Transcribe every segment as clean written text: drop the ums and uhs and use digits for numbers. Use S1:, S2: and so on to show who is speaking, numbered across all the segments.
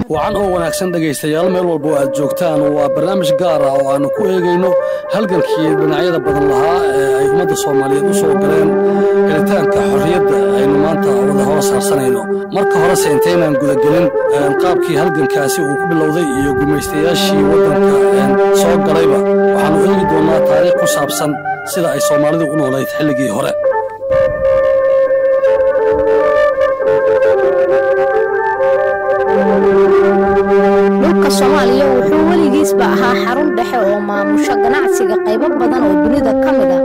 S1: وعن هو wanaagsan dhageystayaal meel walba aad joogtaan waa barnaamij gaar ah oo aan ku eegayno halgankii dhinacyada badan lahaa ee ay ummadda Soomaaliyeed u soo galeen helitaanka xorriyadda aynu maanta wada hoos saarsanayno marka hore seenteenan guda gelin qaabkii halgankaasi uu ku bilowday iyo gumaystayaashii waddanka soo galayba waxaanu eegi doonaa taariikh ku saabsan sida ay Soomaalidu u noolayd xilligii hore
S2: Soomaaliya wuxuu waligiisba ahaa xarun dhexe oo maamusha ganacsiga qaybo badan oo dunida ka mid ah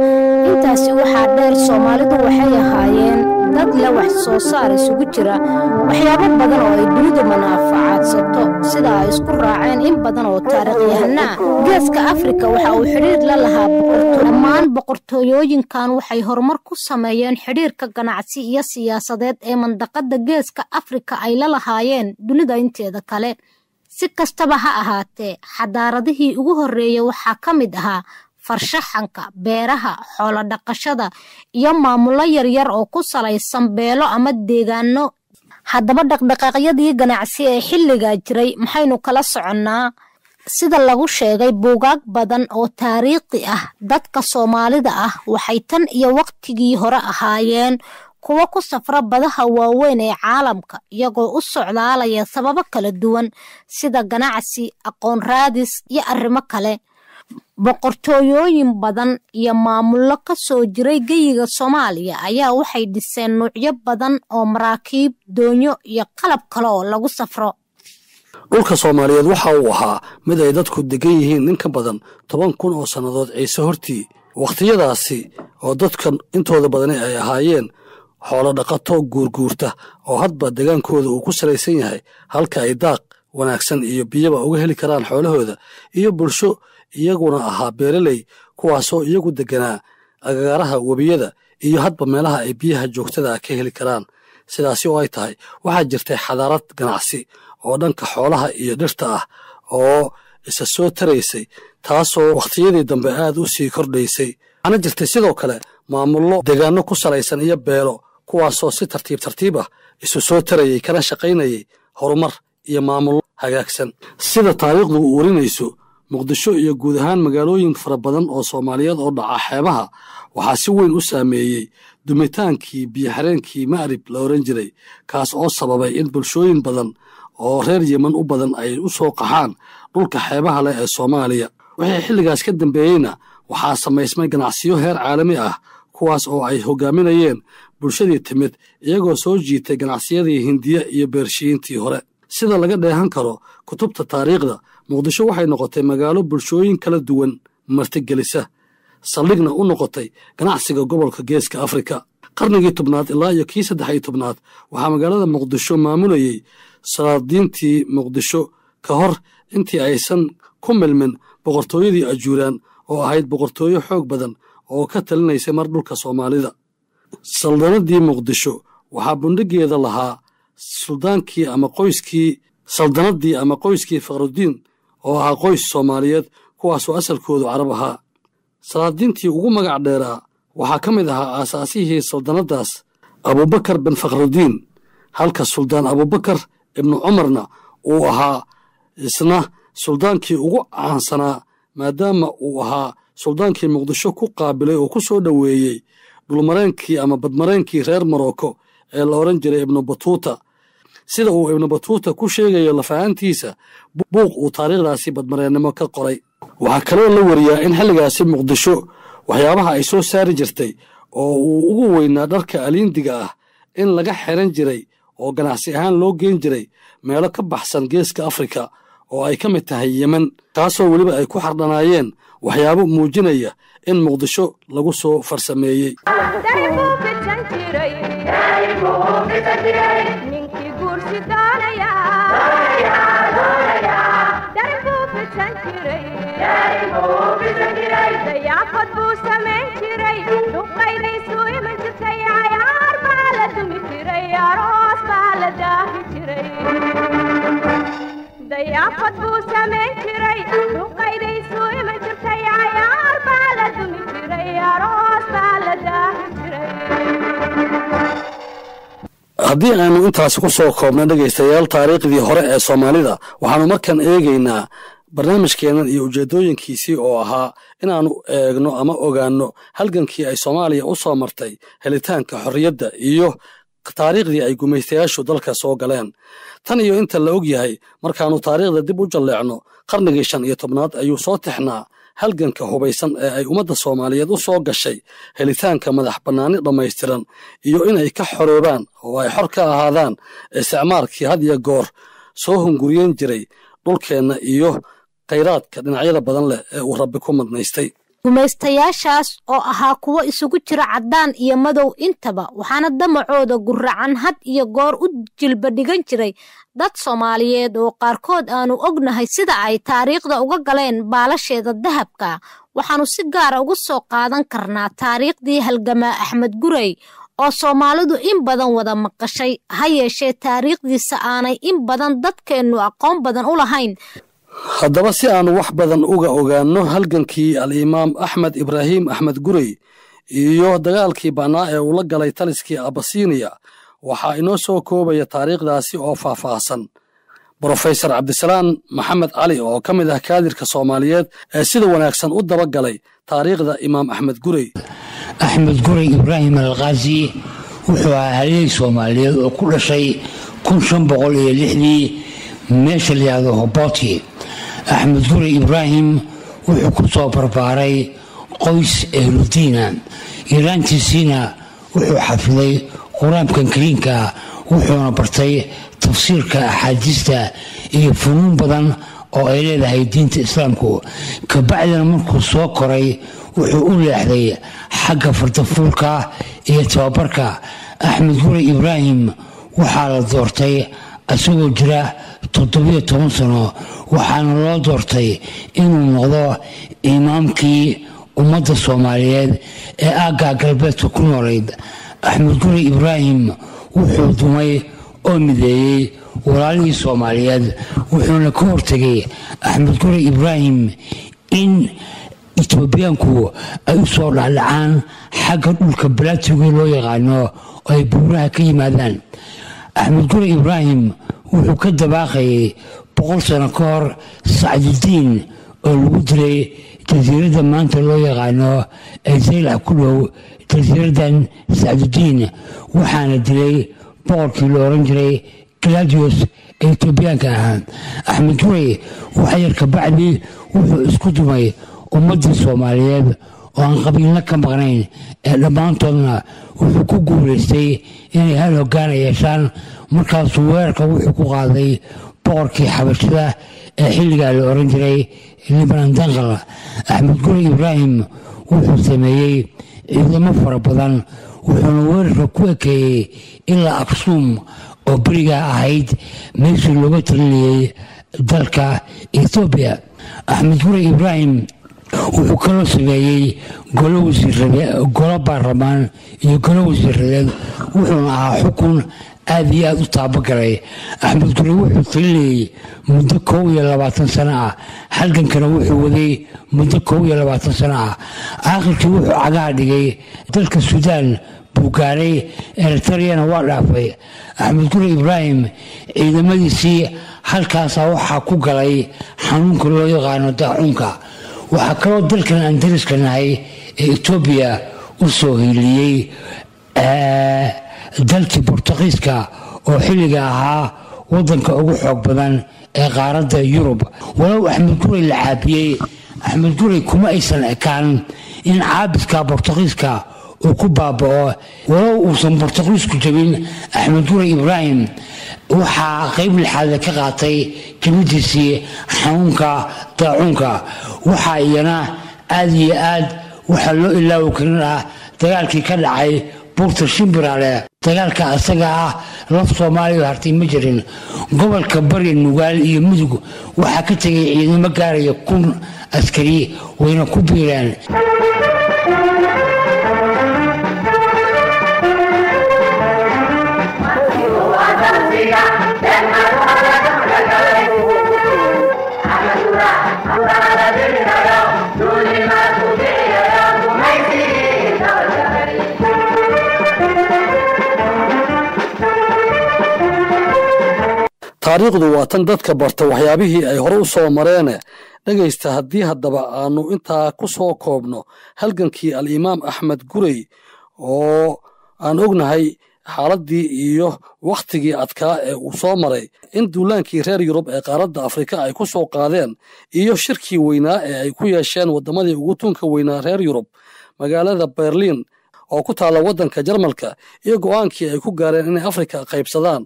S2: intaasi waxaa dheer Soomaalidu waxay ahaayeen dad la wax soo saar isugu jira waxyaabo badan oo ay dunidu manaafacaadsato sida ay isku raaceen in badan oo taariikhyahana geeska Afrika waxa uu xiriir la lahaa dhammaan boqortooyooyinkan waxay horumar ku sameeyeen xiriirka ganacsi iyo siyaasadeed ee mandaqada geeska Afrika ay la lahaayeen dunida inteeda kale si kastaba ha ahaatee xadaaradihii ugu horeeyay waxaa ka mid ahaa farshaxanka beeraha xoolo dhaqashada iyo maamulo yaryar oo ku salaysan beelo ama deegaano haddaba dhaqdhaqaaqyadii ganacsi ee xilliga jiray maxaynu kala soconnaa sida lagu sheegay buugaag badan oo taariikhi ah dadka Soomaalida ah waxay tan iyo waqtigii hore ahaayeen kuwa ku safra badaha waaweyn ee caalamka iyagoo u socdaalaya sababo kala duwan sida ganacsi aqoon raadis iyo arrimo kale boqortooyooyin badan iyo maamulo ka soo jiray geyiga Soomaaliya ayaa waxay dhiseen noocyo badan oo maraakiib doonyo iyo qalab kale oo lagu safro
S1: dhulka Soomaaliyeed waxa uu ahaa mid ay dadku degan yihiin in ka badan 10,000 oo sanadood ciise hortii waqtiyadaasi oo dadkan intooda badan ay ahaayeen xoolo dhaqato guurguurta oo hadba degaankooda uu ku salaysan yahay halka ay daaq wanaagsan iyo biyaba uga heli karaan xoolahooda iyo bulsho iyaguna ahaa beeraley kuwaasoo iyagu deganaa agagaaraha wabiyada iyo hadba meelaha ay biyaha joogtada ka heli karaan sidaasi oo ay tahay waxaa jirtay xadaarad ganacsi oo dhanka xoolaha iyo dhirta ah oo isa soo taraysay taasoo waqtiyadii dambe aad u sii kordhaysay ana jirtay sidoo kale maamulo deegaano ku salaysan iyo beelo kuwaasoo si tartiib ah isu soo tarayay kana shaqaynayay horumar iyo maamul hagaagsan sida taariikhdu u warinayso Muqdisho iyo guud ahaan magaalooyin fara badan oo Soomaaliyeed oo dhaca xeebaha waxaa si weyn u saameeyay dumitaankii biyo-xireenkii Ma'rib la oran jiray kaas oo sababay in bulshooyin badan oo reer Yemen u badan ay u soo qaxaan dhulka xeebaha leh ee Soomaaliya wixii xilligaas ka dambeeyayna waxaa samaysmay ganacsiyo heer caalami ah kuwaas oo ay hogaaminayeen bulshadii timid iyagoo soo jiitay ganacsiyadii Hindiya iyo Beershiintii hore sida laga dheehan karo kutubta taariikhda Muqdisho waxay noqotay magaalo bulshooyin kala duwan martigelisa saldhigna u noqotay ganacsiga gobolka geeska Afrika qarnigii 10aad ilaa iyo kii 13aad waxaa magaalada Muqdisho maamulayay salaadiintii Muqdisho ka hor intii aysan ku milmin boqortooyadii Ajuuraan oo ahayd boqortooyo xoog badan oo ka talinaysay mar dhulka Soomaalida saldanadii Muqdisho waxaa bundhigeeda lahaa suldaankii ama qoyskii Fakhrudiin oo ahaa qoys Soomaaliyeed kuwaasoo asalkoodu Carab ahaa salaadiintii ugu magac dheeraa waxaa ka mid ahaa aasaasihii saldanadaas Abubakar bin Fakhrudiin halka suldaan Abubakar ibn Umarna uu ahaa isna suldaankii ugu caansanaa maadaama uu ahaa suldaankii Muqdisho ku qaabilay oo ku soo dhaweeyay dhulmareenkii ama badmareenkii reer Morocco ee la oran jiray Ibn Battuta sida uu Ibn Battuta ku sheegayo lafaantiisa buuq uu taariikhdaasi badmareennimo ka qoray waxa kale oo la wariyaa in xilligaasi Muqdisho waxyaabaha ay soo saari jirtay oo uu ugu weynaa dharka aliindiga ah in laga xiran jiray oo ganacsi ahaan loo geyn jiray meelo ka baxsan geeska Afrika oo ay ka mid tahay Yemen taasoo waliba ay ku xardhanaayeen waxyaabo muujinaya in Muqdisho lagu soo farsameeyay
S3: يا
S1: haddii aynu intaasi ku soo koobna dhegaystayaal taariikhdii hore ee soomaalida waxaanu markan eegaynaa barnaamijkeennan iyo ujeeddooyinkiisii oo ahaa inaannu eegno ama ogaanno halgankii ay soomaaliya u soo martay helitaanka xorriyadda iyo taariikhdii ay gumaystayaashu dalka soo galeen tan iyo inta la og yahay markaannu taariikhda dib u jalleecno qarnigii 15aad ayuu soo tixnaa halganka hubaysan ee ay ummadda soomaaliyeed u soo gashay helitaanka madax bannaani dhammaystiran iyo inay ka xoroobaan oo ay xor ka ahaadaan isticmaalkii had iyo goor soo hunguriyen jiray dhulkeenna iyo khayraadka dhinacyada badan leh ee uu rabbi ku madnaystay
S2: gumaystayaashaas oo ahaa kuwo isugu jira caddaan iyo madow intaba waxaana damacooda guracan had iyo goor u jilba dhigan jiray dad Soomaaliyeed oo qaarkood aanu ognahay sida ay taariikhda uga galeen baalasheeda dahabka waxaanu si gaar ah ugu soo qaadan karnaa taariikhdii halgamaa Axmed Gurey oo Soomaalidu in badan wada maqashay ha yeeshee taariikhdiisa aanay in badan dadkeennu aqoon badan u lahayn
S1: haddaba si aanu wax badan uga ogaanno halgankii al-imaam Axmed Ibraahim Axmed Gurey iyo dagaalkii bannaa ee uu la galay taliskii Abasiiniya waxaa inoo soo koobaya taariikhdaasi oo faahfaahsan Professor Cabdisalaan Maxamed Cali oo ka mid ah kaadirka Soomaaliyeed ee sida wanaagsan u dabagalay taariikhda Imaam Axmed Gurey
S3: Axmed Gurey Ibraahim al-Ghazi wuxuu ahaa halyeey Soomaaliyeed oo ku dhashay 1506 meesha la yiraahdo Hoboti Axmed Gurey Ibraahim wuxuu ku soo barbaaray qoys ehludiina iraantiisina wuxuu xafiday quraankan kariinka wuxuuna bartay tafsiirka axaadiista iyo funuun badan oo ay leedahay diinta islaamku ka bacdina markuu soo koray wuxuu u leexday xagga fardafuulka iyo tababarka Axmed Gurey Ibraahim waxaa la doortay asagoo jira 17 sano waxaana loo doortay inuu noqdo imaamkii ummadda Soomaaliyeed ee aagga galbeedka ku noolayd Axmed Gurey Ibraahim wuxuu dumay oo mideeyay walaalihii Soomaaliyeed wuxuuna ka hortagay Axmed Gurey Ibraahim in Itoobiyaanku ay soo dhacaan xagga dhulka balaatiga loo yaqaano oo ay buuraha ka yimaadaan Axmed Gurey Ibraahim wuxuu ka dabaaqay 100 sano ka hor Sacdidiin oo lagu dilay jasiiradda maanta loo yaqaano ee Zeylac ku dhow jasiiraddan Sacdidiin waxaana dilay boqorkii la oran jiray Claudius ee Itoobiyaanka ahaa Axmed Gurey waxa yar ka bacdi wuxuu isku dumay ummadda Soomaaliyeed oo aan qabiilna ka maqnayn ee dhammaantoodna wuxuu ku guulaystay inay hal hoggaan yeeshaan markaasuu weerarka wuxuu ku qaaday boqorkii xabashada ee xilligaa la oran jiray Liban Dangal Axmed Gurey Ibraahim wuxuu sameeyey ciidamo fara badan wuxuuna weerarka ku ekeeyey ilaa Aksum oo beriga ahayd meeshii looga talinayay dalka Ethiopia Axmed Gurey Ibraahim wuxuu kaloo sameeyey golo baarlamaan iyo golo wasiiradeed wuxuuna ahaa xukun aad iyo aad u taabagalay Axmed Gurey wuxuu talinayay muddo 21 sano ah halgankana wuxuu waday muddo 21 sano ah aakhirkii wuxuu cagaha dhigay dalka Suudaan buu gaaray Eritreana waa dhaafay Axmed Gurey Ibraahim ciidamadiisii halkaas waxaa ku galay xanuunka loo yaqaano daacuunka waxaa kaloo dalkan aan dariska nahay ee Itoobiya u soo hiiliyey dalkii Boortaqiiska oo xilliga ahaa waddanka ugu xoog badan ee qaaradda Yurub walow Axmed Gurey la caabiyey Axmed Gurey kuma aysan ekaan in caabiska Boortaqiiska uu ku baaba'o walow uusan Boortaqiisku jabin Axmed Gurey Ibraahim waxaa qayb lixaad ka qaatay jamidiisii xanuunka daacuunka waxaa iyana aad iyo aad waxa loo ilaawi karin ah dagaalkii ka dhacay buurta Shimbiraale dagaalka asaga ah laf Soomaaliya hartay ma jirin gobolka Bari Nugaal iyo Mudug waxaa ka tagay ciidamo gaaraya 1000 askari wayna ku biireen
S1: taariikhdu waa tan dadka barta waxyaabihii ay hore u soo mareene dhegaysta haddii haddaba aanu intaa ku soo koobno halgankii al-imaam axmed gurey oo aan ognahay xaaladdii iyo wakhtigii adkaa ee uu soo maray in duulaankii reer yurub ee qaaradda afrika ay ku soo qaadeen iyo shirkii weynaa ee ay ku yeesheen waddamadii ugu tunka weynaa reer yurub magaalada berliin oo ku taalla waddanka jarmalka iyo go'aankii ay ku gaareen inay afrika qaybsadaan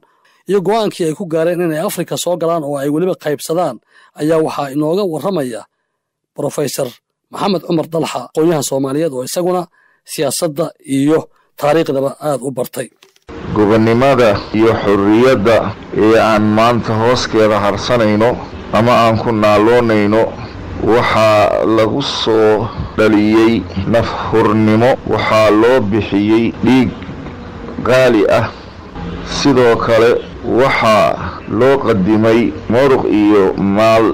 S1: iyo go'aankii ay ku gaareen inay afrika soo galaan oo ay weliba qaybsadaan ayaa waxaa inooga warramaya brofesor maxamed cumar dalxa aqoonyahan soomaaliyeed oo isaguna siyaasadda iyo taariikhdaba aad u bartay
S4: gobonnimada iyo xorriyadda ee aan maanta hooskeeda harsanayno ama aan ku naaloonayno waxaa lagu soo dhaliyey nafhurnimo waxaa loo bixiyey dhiig qaali ah sidoo kale waxaa loo qadimay muruq iyo maal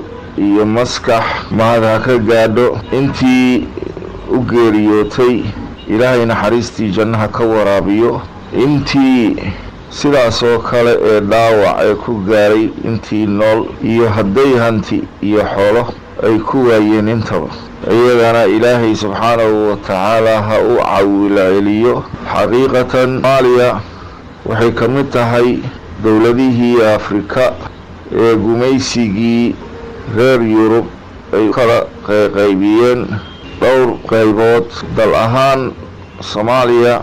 S4: iyo maskax mahad ha ka gaadho intii u geeriyootay ilaahay naxariistii jannaha ka waraabiyo intii sidaas oo kale ee dhaawac ee ku gaaray intii nool iyo hadday hanti iyo xoolo ay ku waayeen intaba iyagana ilaahay subxaanahu wa tacaala ha u cawilceliyo xaqiiqatan soomaaliya waxay ka mid tahay dowladihii afrika ee gumaysigii reer yurub ay kala qaybiyeen dhowr qaybood dal ahaan soomaaliya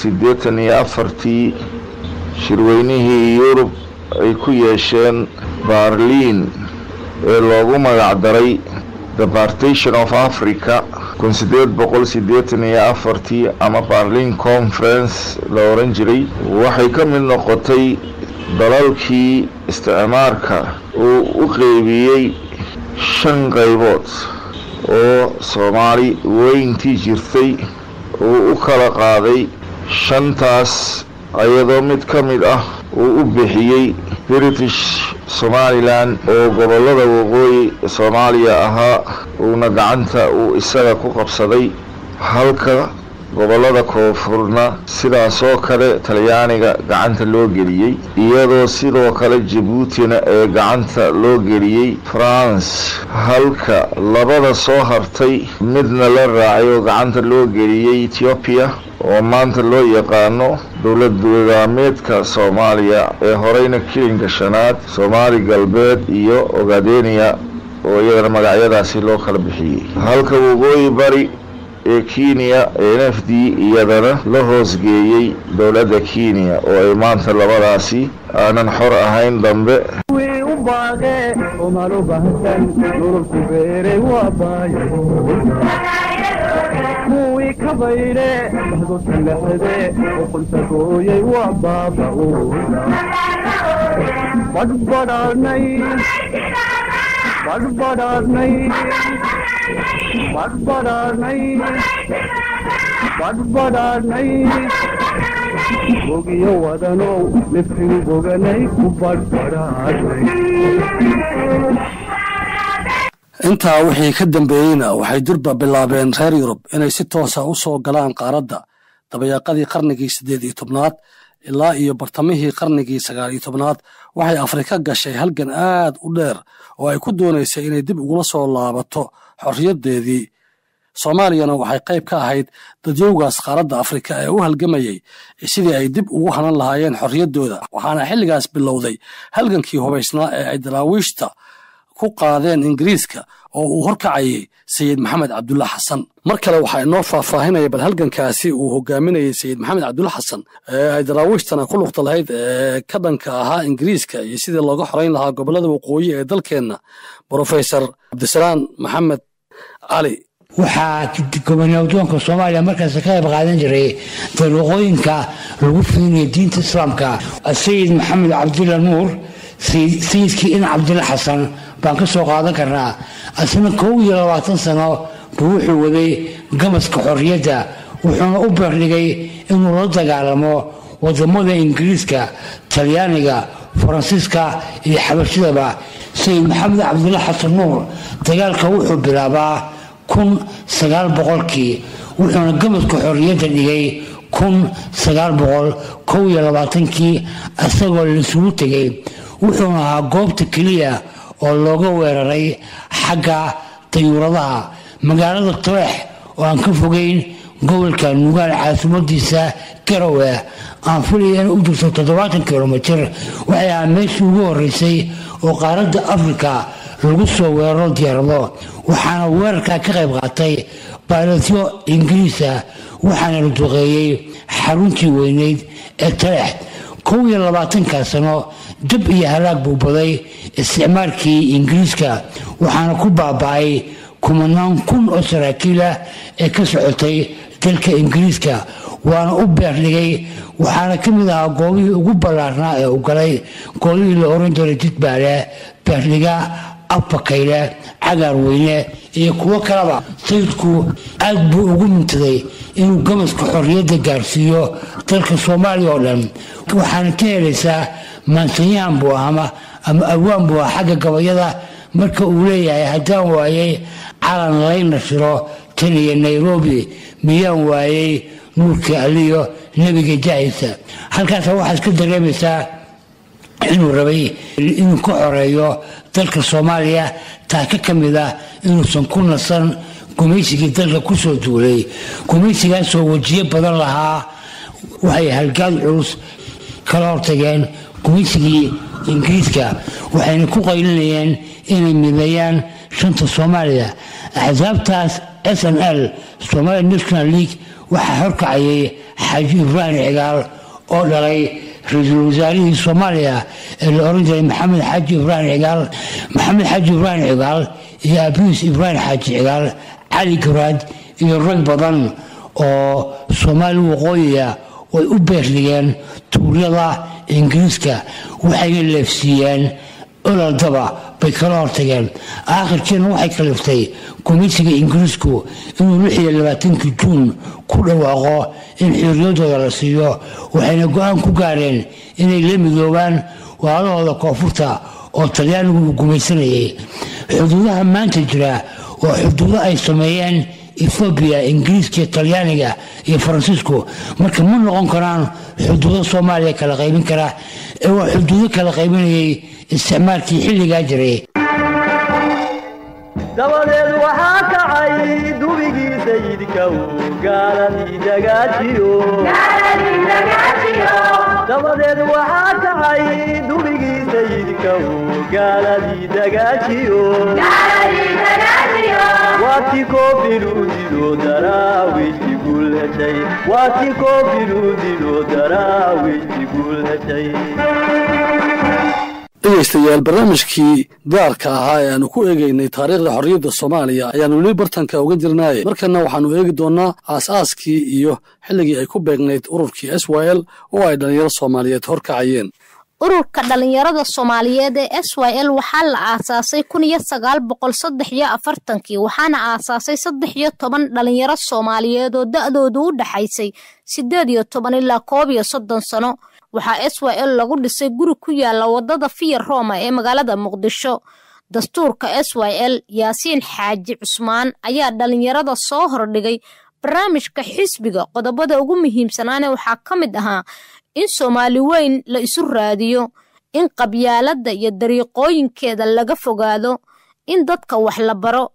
S4: 1884 shirweynihii yurub ay ku yeesheen Berlin ee loogu magac daray The Partition of Africa 1884 ama Berlin Conference la oran jiray waxay ka mid noqotay dalalkii isticmaarka uu u qaybiyey 5 qaybood oo Soomaali weyntii jirtay uu u kala qaaday 5taas ayadoo mid ka mid ah uu u bixiyey British Somaliland oo gobolada waqooyi Soomaaliya ahaa uuna gacanta uu isaga ku qabsaday halka gobolada koonfurna sidaas oo kale Talyaaniga gacanta loo geliyey iyadoo sidoo kale Djibouti-na ee gacanta loo geliyey France halka labada soo hartay midna la raacay oo gacanta loo geliyey Ethiopia oo maanta loo yaqaano dowlad deegameedka Soomaaliya ee horeyna kilinka shanaad Soomaali galbeed iyo Ogaadeniya oo iyadana magacyadaasi loo kala bixiyey halka waqooyi bari ee Kenya NFD iyadana la hoosgeeyey dowladda Kenya oo ay maanta labadaasi aanan xor ahayn dambe
S5: kuwii ka bayre bahdo talaxade qolta gooyay waa baaba badbadaarnay bogiyo wadanow naftigu boganay ku badbadaarnay
S1: intaa wixii ka dambeeyeyna waxay durba bilaabeen reer yurub inay si toosa u soo galaan qaaradda dabayaaqadii qarnigii 18aad ilaa iyo bartamihii qarnigii 19aad waxay Afrika gashay halgan aad u dheer oo ay ku doonaysay inay dib ugula soo laabato xorriyaddeedii Soomaaliyana waxay qayb ka ahayd dadyowgaas qaaradda Afrika ee u halgamayay sidii ay dib ugu hanan lahaayeen xorriyaddooda waxaana xilligaas bilowday halgankii hubaysnaa ee ay daraawiishta ku qaadeen Ingiriiska oo uu horkacayay Sayid Maxamed Cabdulla Xasan mar kale waxa inoo faahfaahinaya bal halgankaasi uu hogaaminayay Sayid Maxamed Cabdulla Xasan ee ay daraawiishtana ku luqta lahayd ka dhanka ahaa Ingiriiska iyo sidii looga xoreyn lahaa gobolada waqooyi ee dalkeena Professor Cabdisalaam Maxamed Ali
S3: waxaa gobonadooyinka Soomaaliya markaas ka qayb qaadan jiray dalwaqooyinka lagu fiinay diinta Islaamka Sayid Maxamed Cabdulla Nuur sayidkii in Cabdulla Xasan baan ka soo qaadan karnaa asna 22 sano buu wuxuu waday gamaska xorriyadda wuxuuna u baahnigay inuu la dagaalamo wadamada Ingiriiska Talyaaniga Faransiiska iyo Xabashidaba Sayid Maxamed Cabdulla Xasan Nuur dagaalka wuxuu bilaabaa 1900kii wuxuuna gamadka xorriyadda dhigay 1921kii asagoo laisugu tegay wuxuuna ahaa goobta keliya oo looga weeraray xagga dayuuradaha magaalada Taleex oo aan ka fogeyn gobolka Nugaal caasimadiisa Garowe aan filayeen u jirto 70 kilomitir waxay ahayd meeshii ugu horeysay oo qaaradda Afrika lagu soo weeraro diyaarado waxaana weerarka ka qayb qaatay baylotyo Ingiriis ah waxaana la duqeeyay xaruntii weyneyd ee Taleex 22 sano dib iyo halaag buu baday isticmaalkii Ingiriiska waxaana ku baaba'ay kumanaan kun oo saraakiil ah ee ka socotay dalka Ingiriiska waana u beerligay waxaana ka mid ahaa goobihii ugu ballaarnaa ee u galay goobihii la oran jiray Jidbaale beerliga Abakayle Cagaar Weyne iyo kuwo kaleba sayidku aad buu ugu mintaday inuu gamadka xorriyadda gaarsiiyo dalka Soomaaliya oo dhan waxaana ka helaysaa maansanyahan buu ama awaan buu xagga gabayada marka uu leeyahay haddaan waayay calan layna shiro tan iyo Nairobi miyaan waayay nuurka aliyo nabiga jaayisa halkaas waxaad ka dareemaysaa inuu rabay inuu ka xoreeyo dalka Soomaaliya taaka kamida inuusan ku nasan gumaysigii dalka ku soo duulay gumaysigaas oo wajiye badan lahaa waxay halgaad culus kala hortageen gumaysigii Ingiriiska waxayna ku qaylinayeen inay mideeyaan shanta Soomaaliya axsaabtaas SNL Somali National League waxa horkacayay Xaaji Ibrahim Cigaal oo dhalay ra'iisul wasaarihii Soomaaliya ee la oran jiray Maxamed Xaaji Ibrahim Cigaal iyo Abiis Ibrahim Xaaji Cigaal Cali Garaad iyo rag badan oo Soomaali waqooyiga way u beerligeen tuuryada Ingiriiska waxayna leefsiiyeen oladaba bay kala hortageen aakhirkiina waxay kaliftay gumaysiga Ingiriisku inuu 26 Juun ku dhawaaqo in xorriyadooda la siiyo waxayna go'aan ku gaareen inay la midoobaan walaalahooda koonfurta oo Talyaanigu gumaysanayay xuduudaha maanta jira oo xuduudo ay sameeyeen Ethiopia Ingiriiska Talyaaniga iyo Faransiisku marka ma noqon karaan xuduudo Soomaaliya kala qaybin kara ee waa xuduudo kala qaybinayay isticmaalkii xilliga jiray
S5: dabadeed waxaa kacay dubigii sayidka gaaladii dagaajiyo dabadeed waxaa kacay dubigii sayidka gaaladii dagaajiyo waati koofiluudilo daraawiishti guulheshay waati koofiluudilo daraawiishti guulheshay
S1: dhegaystayaal barnaamijkii gaarka ahaa ee aanu ku eegaynay taariikhda xorriyadda Soomaaliya ayaanu weli bartanka uga jirnay markana waxaanu eegi doonaa aasaaskii iyo xilligii ay ku beegnayd ururkii SYL oo ay dhalinyaro Soomaaliyeed horkacayeen
S2: ururka dhalinyarada Soomaaliyeed ee SYL waxaa la aasaasay 1943 waxaana aasaasay 13 dhalinyaro Soomaaliyeed oo da'doodu u dhaxaysay 18 ilaa 31 sano waxaa SYL lagu dhisay guri ku yaala wadada Via Roma ee magaalada Muqdisho dastuurka SYL Yaasiin Xaaji Cusmaan ayaa dhalinyarada soo hordhigay barnaamijka xisbiga qodobada ugu muhiimsanaana waxaa ka mid ahaa in Soomaali weyn la isu raadiyo in qabyaaladda iyo dariiqooyinkeeda laga fogaado in dadka wax la baro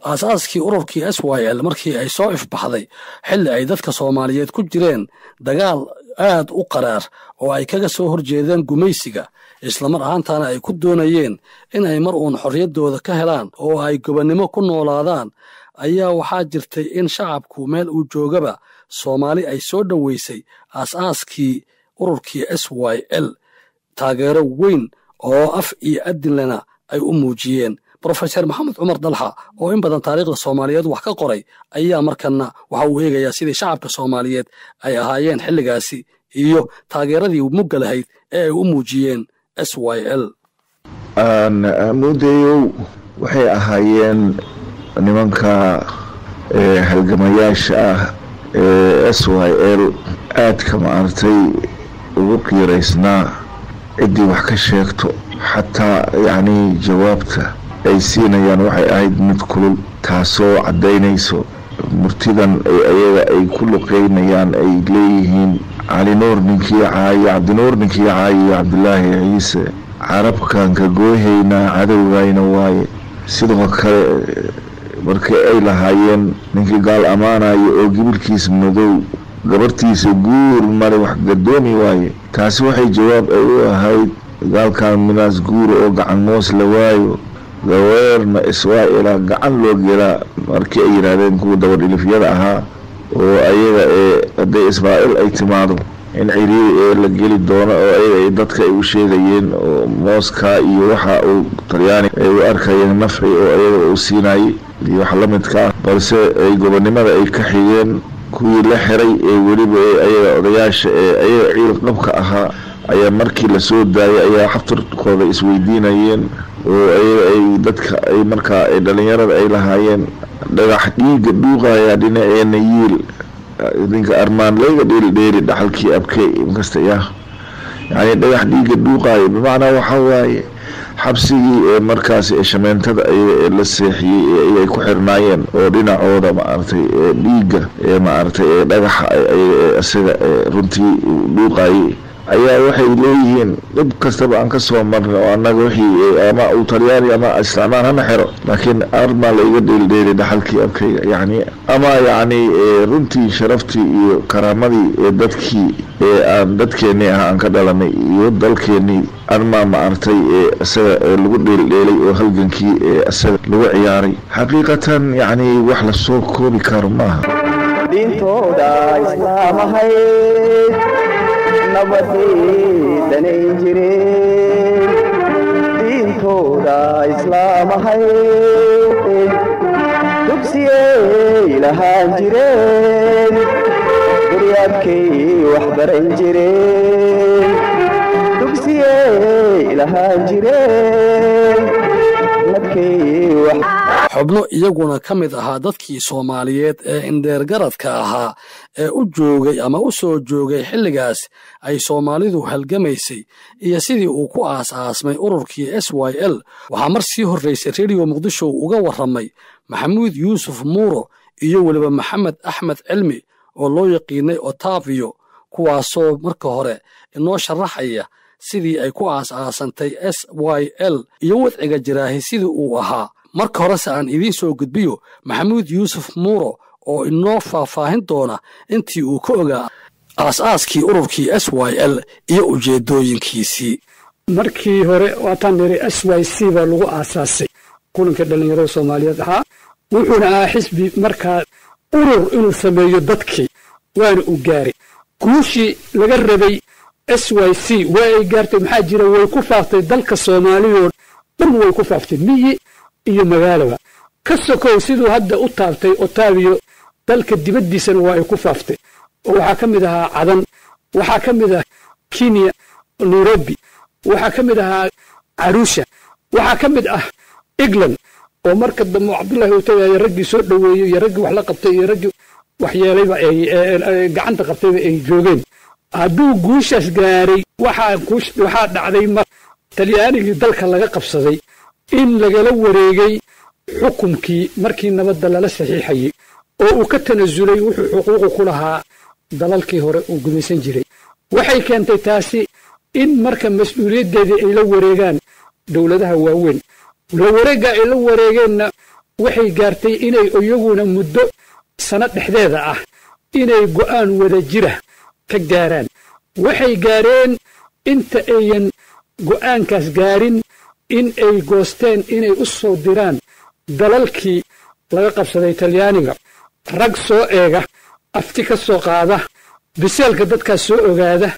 S1: aasaaskii ururkii SYL markii ay soo ifbaxday xilli ay dadka Soomaaliyeed ku jireen dagaal aad u qaraar oo ay kaga soo horjeedeen gumaysiga isla mar ahaantaana ay ku doonayeen in ay mar uun xorriyadooda ka helaan oo ay gobonnimo ku noolaadaan ayaa waxaa jirtay in shacabku meel uu joogaba Soomaali ay soo dhaweysay aasaaskii ururkii SYL taageero weyn oo af iyo adinlana ay u muujiyeen Professor Maxamed Cumar Dalxa oo in badan taariikhda Soomaaliyeed wax ka qoray ayaa markana waxa uu eegayaa sidii shacabka Soomaaliyeed ay ahaayeen xilligaasi iyo taageeradii mugga lahayd ee ay u muujiyeen SYL
S4: mudayow waxay ahaayeen nimanka halgamayaasha ah SYL aad ka maartay ugu qiiraysnaa cidii wax ka sheegto xataa jawaabta ay siinayaan waxay ahayd mid kulul taasoo caddaynayso murtidan ayaga ay ku luqeynayaan ay leeyihiin cali nuur ninkii caayi cabdinuur ninkii caayi cabdulaahi ciise carabkan ka goohaynaa cadowgayna waaye sidoo kale markii ay lahaayeen ninkii gaal ammaanayo oo gibilkiisa madow gabartiisa guur male wax gadoomi waaye taasi waxay jawaab ay u ahayd gaalkan minaas guur oo gacan moos la waayo gaweerna israa'ila gacan loo gelaa markii ay yiraahdeen kuwa dabadhilifyada ahaa oo ayaga hadday israa'il ay timaado in ciriiri la geli doono oo ayaga ay dadka ay u sheegayeen oo mooska iyo waxa uu talyaani ay u arkayeen nafci oo ayaga uu siinayay iyo wax la midka balse ay gobonimada ay ka xigeen kuwii la xiray weliba ayaga odayaasha ayaga ciil qabka ahaa ayaa markii la soo daayay ayaa xaftarkooda isweydiinayeen oo ay dadka ay markaa dhalinyarada ay lahaayeen dhagax dhiiga dhuuqaya dhinaceena yiil idinka armaan leega dheeri dhaxalkii abkay inkasta yani dhagax dhiiga dhuuqaya bimacnaa waxa waaye xabsigii markaas shameentada la seexiyey ay ku xirnaayeen oo dhinacooda maartay dhiiga maartay dhagaxa isaga runtii dhuuqayay ayaa waxay leeyihiin dib kastaba aan ka soo marno oo annaga wixii ama uu talyaani ama islaamaan hana xiro laakiin armaa la iga dheeldheeli dhaxalkii abkayga yani ama yani runtii sharaftii iyo karaamadii dadkii aan dadkeennii ah aan ka dhalanay iyo dalkeennii armaa maartay isaga lagu dheeldheelay oo halgankii isaga lagu ciyaaray xaqiiqatan yani wax la soo koobi karo maaha
S5: diintooda islaam ahayd nabadii jireen diintooda islaam ahayd dugsiyey lahaan jireen duryaadkay wax baran jireen dugsiyey lahaan jireen nadkay wax
S1: xubno iyaguna ka mid ahaa dadkii Soomaaliyeed ee indheergaradka ahaa ee u joogay ama u soo joogay xilligaas ay Soomaalidu halgamaysay iyo sidii uu ku aasaasmay ururkii SYL waxaa mar sii horeysay Radio Muqdisho uga waramay Maxamuud Yuusuf Muuro iyo waliba Maxamed Axmed Cilmi oo loo yaqiinay Otavio kuwaasoo marka hore inoo sharaxaya sidii ay ku aasaasantay SYL iyo wadciga jiraahi sidii uu ahaa marka hore aan idiin soo gudbiyo Maxamuud Yuusuf Muuro oo inoo faahfaahin doona intii uu ka ogaa aasaaskii ururkii SYL iyo ujeedooyinkiisii
S6: markii hore waataan niri SYC baa lagu aasaasay kulanka dhalinyarada Soomaaliyeed ahaa wuxuuna ahaa xisbi markaa urur inuu sameeyo dadkii waana u gaaray guushii laga rabay SYC waa ay gaartay maxaa jira way ku faaftay dalka Soomaaliyeed dhan way ku faaftay miyi iyo magaalada ka sokow sidoo hadda u taabtay Otavio dalka dibadiisana waa ay ku faaftay waxa kamid ahaa Cadan waxa kamid ah Kenya Nairobi waxa kamid ahaa Arusha waxa kamid ah England oo marka dambe Cabdullaahi uu tagay ragii soo dhaweeyay iyo ragii wax la qabtay iyo ragii wax yeelayba ay gacanta qabtay ay joogeen hadduu guushaas gaaray waxa dhacday mar talyaanigii dalka laga qabsaday in lagala wareegay xukunkii markii nabadda lala saxiixayay oo uu ka tanasulay wuxuu xuquuq ku lahaa dalalkii hore uu gumaysan jiray waxay keentay taasi in marka mas'uuliyadeedii ay la wareegaan dawladaha waaweyn la wareega ay la wareegeenna waxay gaartay inay iyaguna muddo sanad dhexdeeda ah inay go'aan wada jira ka gaaraan waxay gaareen inta ayan go'aankaas gaarin in ay goosteen inay u soo diraan dalalkii laga qabsaday Talyaaniga rag soo eega afti ka soo qaada biseelka dadka soo ogaada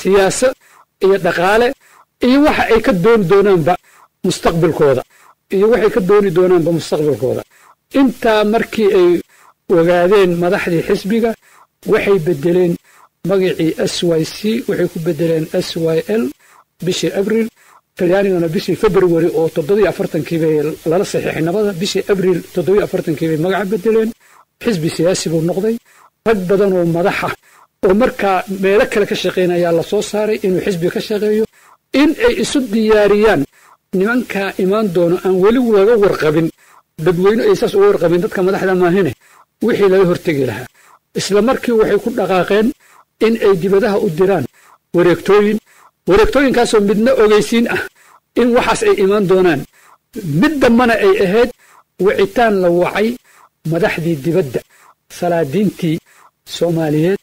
S6: siyaasad iyo dhaqaale iyo waxa ay ka dooni doonaanba mustaqbalkooda iyo waxay ka dooni doonaanba mustaqbalkooda inta markii ay ogaadeen madaxdii xisbiga waxay bedeleen magacii SYC waxay ku bedeleen SYL bishii Abriil talyaanigana bishii February oo 47 bay lala saxiixay nabada bishii Abriil 47 bay magaca bedeleen xisbi siyaasi buu noqday rag badan oo madaxa oo markaa meelo kale ka shaqeynaya la soo saaray inuu xisbi ka shaqeeyo in ay isu diyaariyaan nimanka imaan doono aan weli laga warqabin dadweyne ay saas uga warqabeen dadka madaxda maahine wixii laga hortegi lahaa isla markii waxay ku dhaqaaqeen in ay dibadaha u diraan wareegtooyinkaasoo midna ogeysiin ah in waxaas ay imaan doonaan mid dambana ay ahayd wicitaan la wacay madaxdii dibadda salaadiintii soomaaliyeed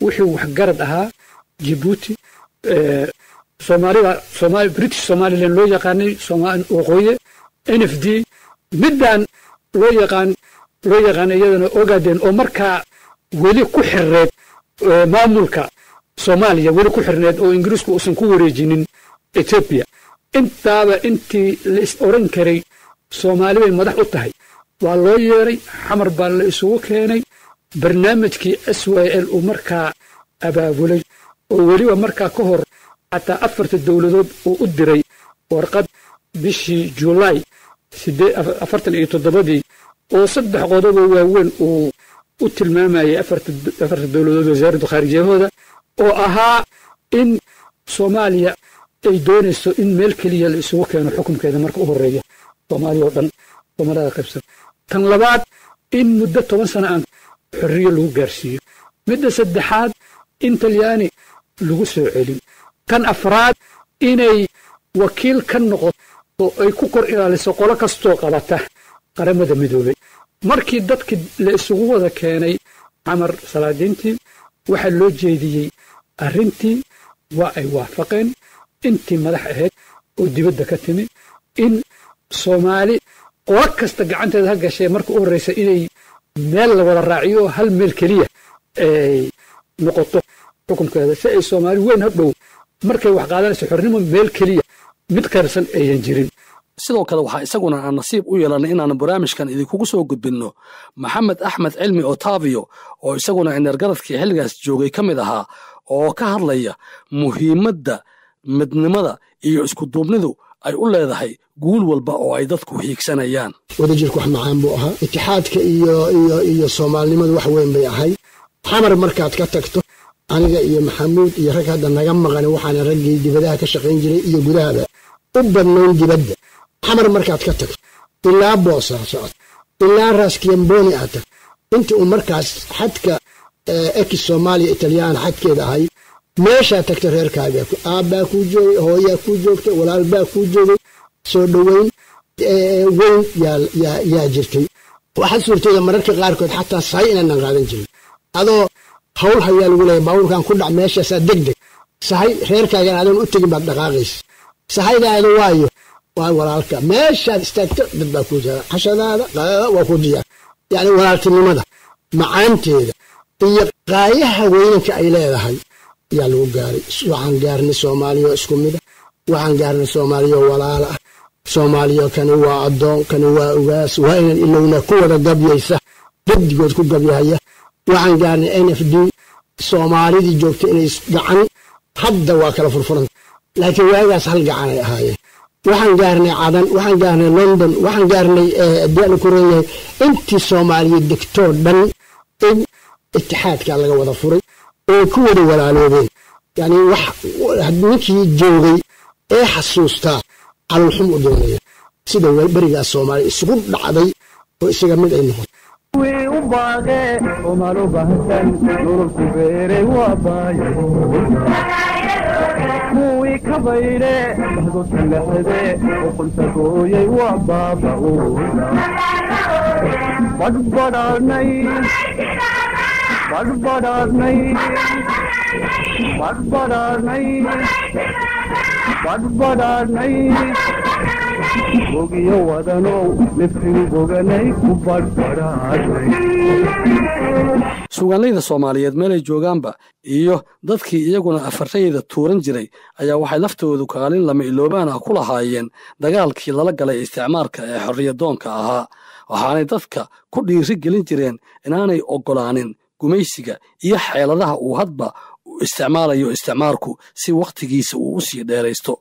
S6: wixii waxgarad ahaa Djibouti British Somaliland loo yaqaanay waqooyi NFD midaan loo yaqaan iyadana ogaadeen oo markaa weli ku xirreed maamulka Soomaaliya weli ku xirneed oo Ingiriisku uusan ku wareejinin Ethiopia intaaba intii la oran karay Soomaaliya ay madax u tahay waa loo yeeray xamar baa la isugu keenay barnaamijkii SYL uu markaa abaabulay oo weliba markaa ka hor xataa 4 dowladood uu u diray warqad bishii July 47 oo 3 qodob oo waaweyn uu u tilmaamayay 4 dowladood wasaaradda khaarijiyahooda oo ahaa in Soomaaliya ay doonayso in meel kaliya la isugu keeno xukunkeeda marka u horeeya Soomaaliya oo dhan Soomaalida qaybsan tan labaad in muddo 10 sano aan xorriyo lagu gaarsiiyo midda saddexaad in Talyaani lagu soo celin tan afraad inay wakiil ka noqoto ay ku kor ilaaliso qolo kastoo qabata qaramada midoobay markii dadkii la isugu wada keenay Amar salaadiintii waxa loo jeediyay arrintii waa ay waafaqeen intii madax ahayd oo dibadda ka timi in Soomaali qolo kasta gacanteeda ha gashay markii u horeysay inay meel la wada raaciyo hal meel kaliya ay noqoto xukunkeeda si ay Soomaali weyn hadhow markay wax qaadanayso xornimo meel kaliya mid qarsan ayaan jirin
S1: sidoo kale waxaa isaguna aan nasiib u yeelanay inaan barnaamijkan idinkugu soo gudbinno Maxamed Axmed Cilmi Otavio oo isaguna energaradkii xilligaas joogay ka mid ahaa oo ka hadlaya muhiimadda midnimada iyo isku duubnidu ay u leedahay guul walba oo ay dadku hiigsanayaan
S7: wadajirku wax macaan buu ahaa itixaadka iyo Soomaalinimadu wax weyn bay ahay xamar markaad ka tagto aniga iyo Maxamuud iyo rag hadda naga maqan waxaan raggii dibadaha ka shaqayn jiray iyo gudaha u badnoon dibadda xamar markaad ka tagto ilaa Boosaaso ilaa Raskiamboni aata inta uu markaas xadka ex Soomaaliya Italiyaan xadkeeda ahay meesha tagta reerkaaga aabaa ku joogay hooyaa ku joogtay walaalbaa ku joogay soo dhaweyn weyn yaa jirtay waxaa suurtooda mararka qaarkood xataa sahay inaan qaadan jirin adoo hawl hayaa lagu leeyahay baabuurkan ku dhac meeshaas degdeg sahay reerkaagan aadan u tagin baad dhaqaaqaysa sahaydaada waayo waa walaalka meeshaad istaagto dad baa ku jira xashadaada waa ku diyaar yani walaaltinimada macaanteeda iyo qaayaha weynanka ay leedahay yaa lagu gaaray waxaan gaarnay Soomaaliya isku mid ah waxaan gaarnay Soomaaliya walaal ah Soomaaliya kani waa adoon kani waa ugaas waa in ilowna ku wada gabyaysa dadgood ku gabyahaya waxaan gaarnay NFD Soomaalidii joogtay inay gacan hadda waa kala furfuran laakiin waagaas hal gacan ay ahaayeen waxaan gaarnay Cadan waxaan gaarnay London waxaan gaarnay dal Koreya intii Soomaaliya degto dhan in itixaadka laga wada furay oo ku wada walaaloobeen yani wax ninkii joogay ee xasuusta calxum u doonaya sida bariga Soomaaliya isugu dhacday oo isaga mid ay noqotay
S5: wii u baaqe oo malo bahsan nololku beeray waa baayo wii ka bayre bahdo talaxde oo qolta gooyay waa baaba badbadanay bogiyo wadanow liftigu boganay ku badbadaanay
S1: suugaanleyda Soomaaliyeed meelay joogaanba iyo dadkii iyaguna afartayda tuuran jiray ayaa waxay laftoodu kaalin lama iloobaan ah ku lahaayeen dagaalkii lala galay isticmaalka ee xorriyadoonka ahaa waxaanay dadka ku dhiiri gelin jireen inaanay ogolaanin gumaysiga iyo xeeladaha uu hadba isticmaalayo isticmaalku si waqtigiisa uu u sii dheeraysto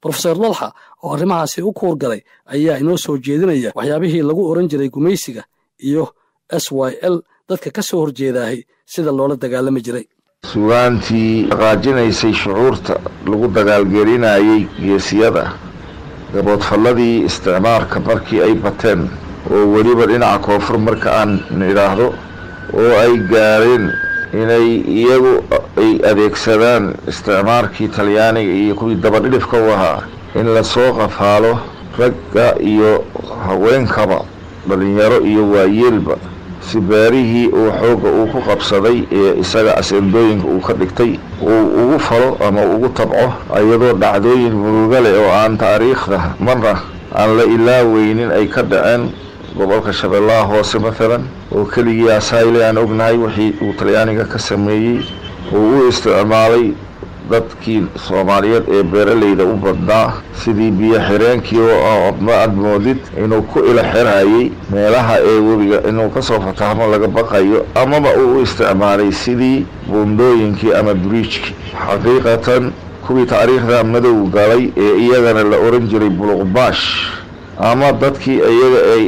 S1: Professor Lalha oo arrimahaasi u kuurgalay ayaa inoo soo jeedinaya waxyaabihii lagu oran jiray gumaysiga iyo SYL dadka ka soo horjeedahay sida loola dagaalami jiray
S4: sugaantii qaajinaysay shucuurta lagu dagaalgelinayay geesiyada gaboodfalladii isticmaalka markii ay bateen oo weliba dhinaca koonfur marka aan idhaahdo oo ay gaareen inay iyagu ay adeegsadaan isticmaalkii talyaaniga iyo kuwii dabadhilifka u ahaa in lasoo qafaalo ragga iyo haweenkaba dhalinyaro iyo waayeelba si beerihii uu xooga uu ku qabsaday ee isaga aseendooyinka uu ka dhigtay uu ugu falo ama ugu tabco iyadoo dhacdooyin muruga leh oo aan taariikhda marna aan la ilaaweynin ay ka dhaceen gobolka Shabeellaha Hoose maalan oo keligii asayle aan ognahay wixii uu talyaaniga ka sameeyay oo uu isticmaalay dadkii Soomaaliyeed ee beeraleyda u badnaa sidii biyo xireenkii oo aad moodid inuu ku ila xirayay meelaha ee webiga inuu ka soo fatahmo laga baqayo amaba uu isticmaalay sidii buundooyinkii ama bridge-ki xaqiiqatan kuwii taariikhda madow galay ee iyagana la oran jiray buluqbaash ama dadkii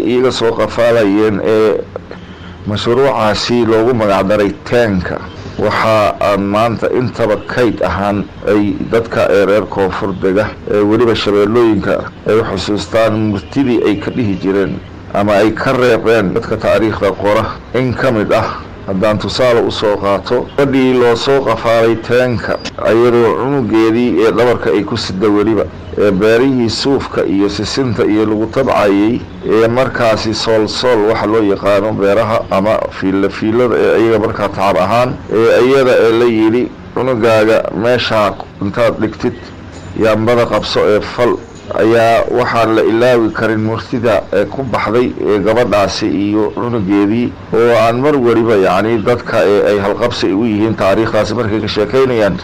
S4: iyaga soo qafaalayeen ee mashruucaasi loogu magacdaray taanka waxa aan maanta intaba kayd ahaan ay dadka reer koonfur dega ee weliba shabeellooyinka ay xusuustaan murtidii ay ka dhihi jireen ama ay ka reebeen dadka taariikhda qora in ka mid ah haddaan tusaale u soo qaato gabadhii loo soo qafaalay taanka iyadoo cunugeedii ee dhabarka ay ku sida weliba ee beerihii suufka iyo sisinta iyo lagu tabcayay ee markaasi soolsool waxa loo yaqaano beeraha ama fiilada ee iyaga markaa tacab ahaan ee iyada ee la yidhi cunugaaga meeshaa intaad dhigtid yaambada qabso ee fal ayaa waxaan la ilaawi karin murtida ee ku baxday ee gabadhaasi iyo cunugeedii oo aan mar waliba yacni dadka ee ay halqabsi u yihiin taariikhdaasi markay ka sheekaynayaan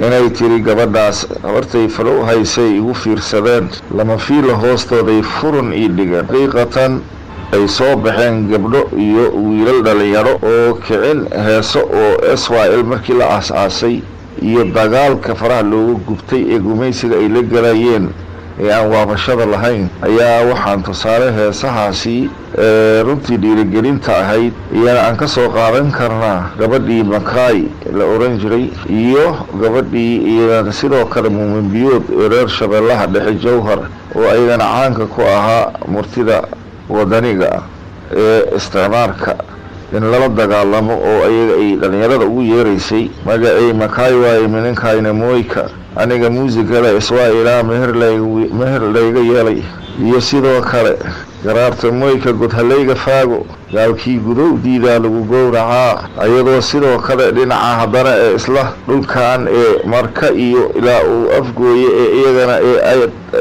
S4: inay tiri gabadhaas habartay falow haysay igu fiirsadeen lama fiila hoostooday furun ii dhigeen xaqiiqatan ay soo baxeen gabdho iyo wiilal dhalinyaro oo kicin heeso oo SYL markii la aasaasay iyo dagaalka faraha loogu gubtay ee gumaysiga ay la galayeen ee aan waabashada lahayn ayaa waxaan tusaale heesahaasi runtii dhiirigelinta ahayd iyana aan ka soo qaadan karnaa gabadhii makaay la oran jiray iyo gabadhii iyana sidoo kale muumin biyood ee reer Shabeellaha Dhexe Jowhar oo ayagana caanka ku ahaa murtida wadaniga ee isticmaalka in lala dagaalamo oo ayaga ay dhalinyarada ugu yeeraysay magacay makaay waaye mininkayna mooyka aniga muusigada SYL meher layga yeelay iyo sidoo kale garaarta mooyka godhalayga faago gaalkii gudowdiida lagu gowracaa ayadoo sidoo kale dhinaca haddana ee isla dhulkan ee marka iyo ilaa uu afgooye ee iyagana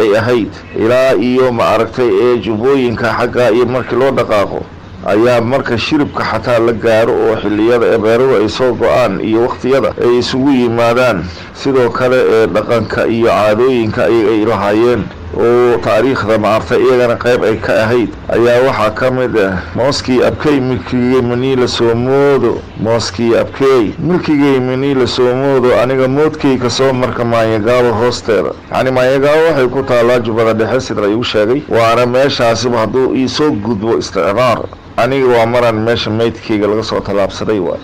S4: ay ahayd ilaa iyo ma aragtay ee jubbooyinka xagga iyo markii loo dhaqaaqo ayaa marka shiribka xataa la gaaro oo xilliyada ee beeruhu ay soo go'aan iyo waqtiyada ay isugu yimaadaan sidoo kale ee dhaqanka iyo caadooyinka ay lahaayeen oo taariikhda maarta iyagana qayb ay ka ahayd ayaa waxaa ka mid ah mooskii abkay milkigay maniila soo moodo mooskii abkay milkigay maniila soo moodo aniga moodkayga soo marka maayagaabo hoosteeda yacni maayagaabo waxay ku taallaa jubbada dhexe sida lagu sheegay waana meeshaasiba hadduu ii soo gudbo isticmaar aniga waa maraan meesha maydkayga laga soo tallaabsaday waay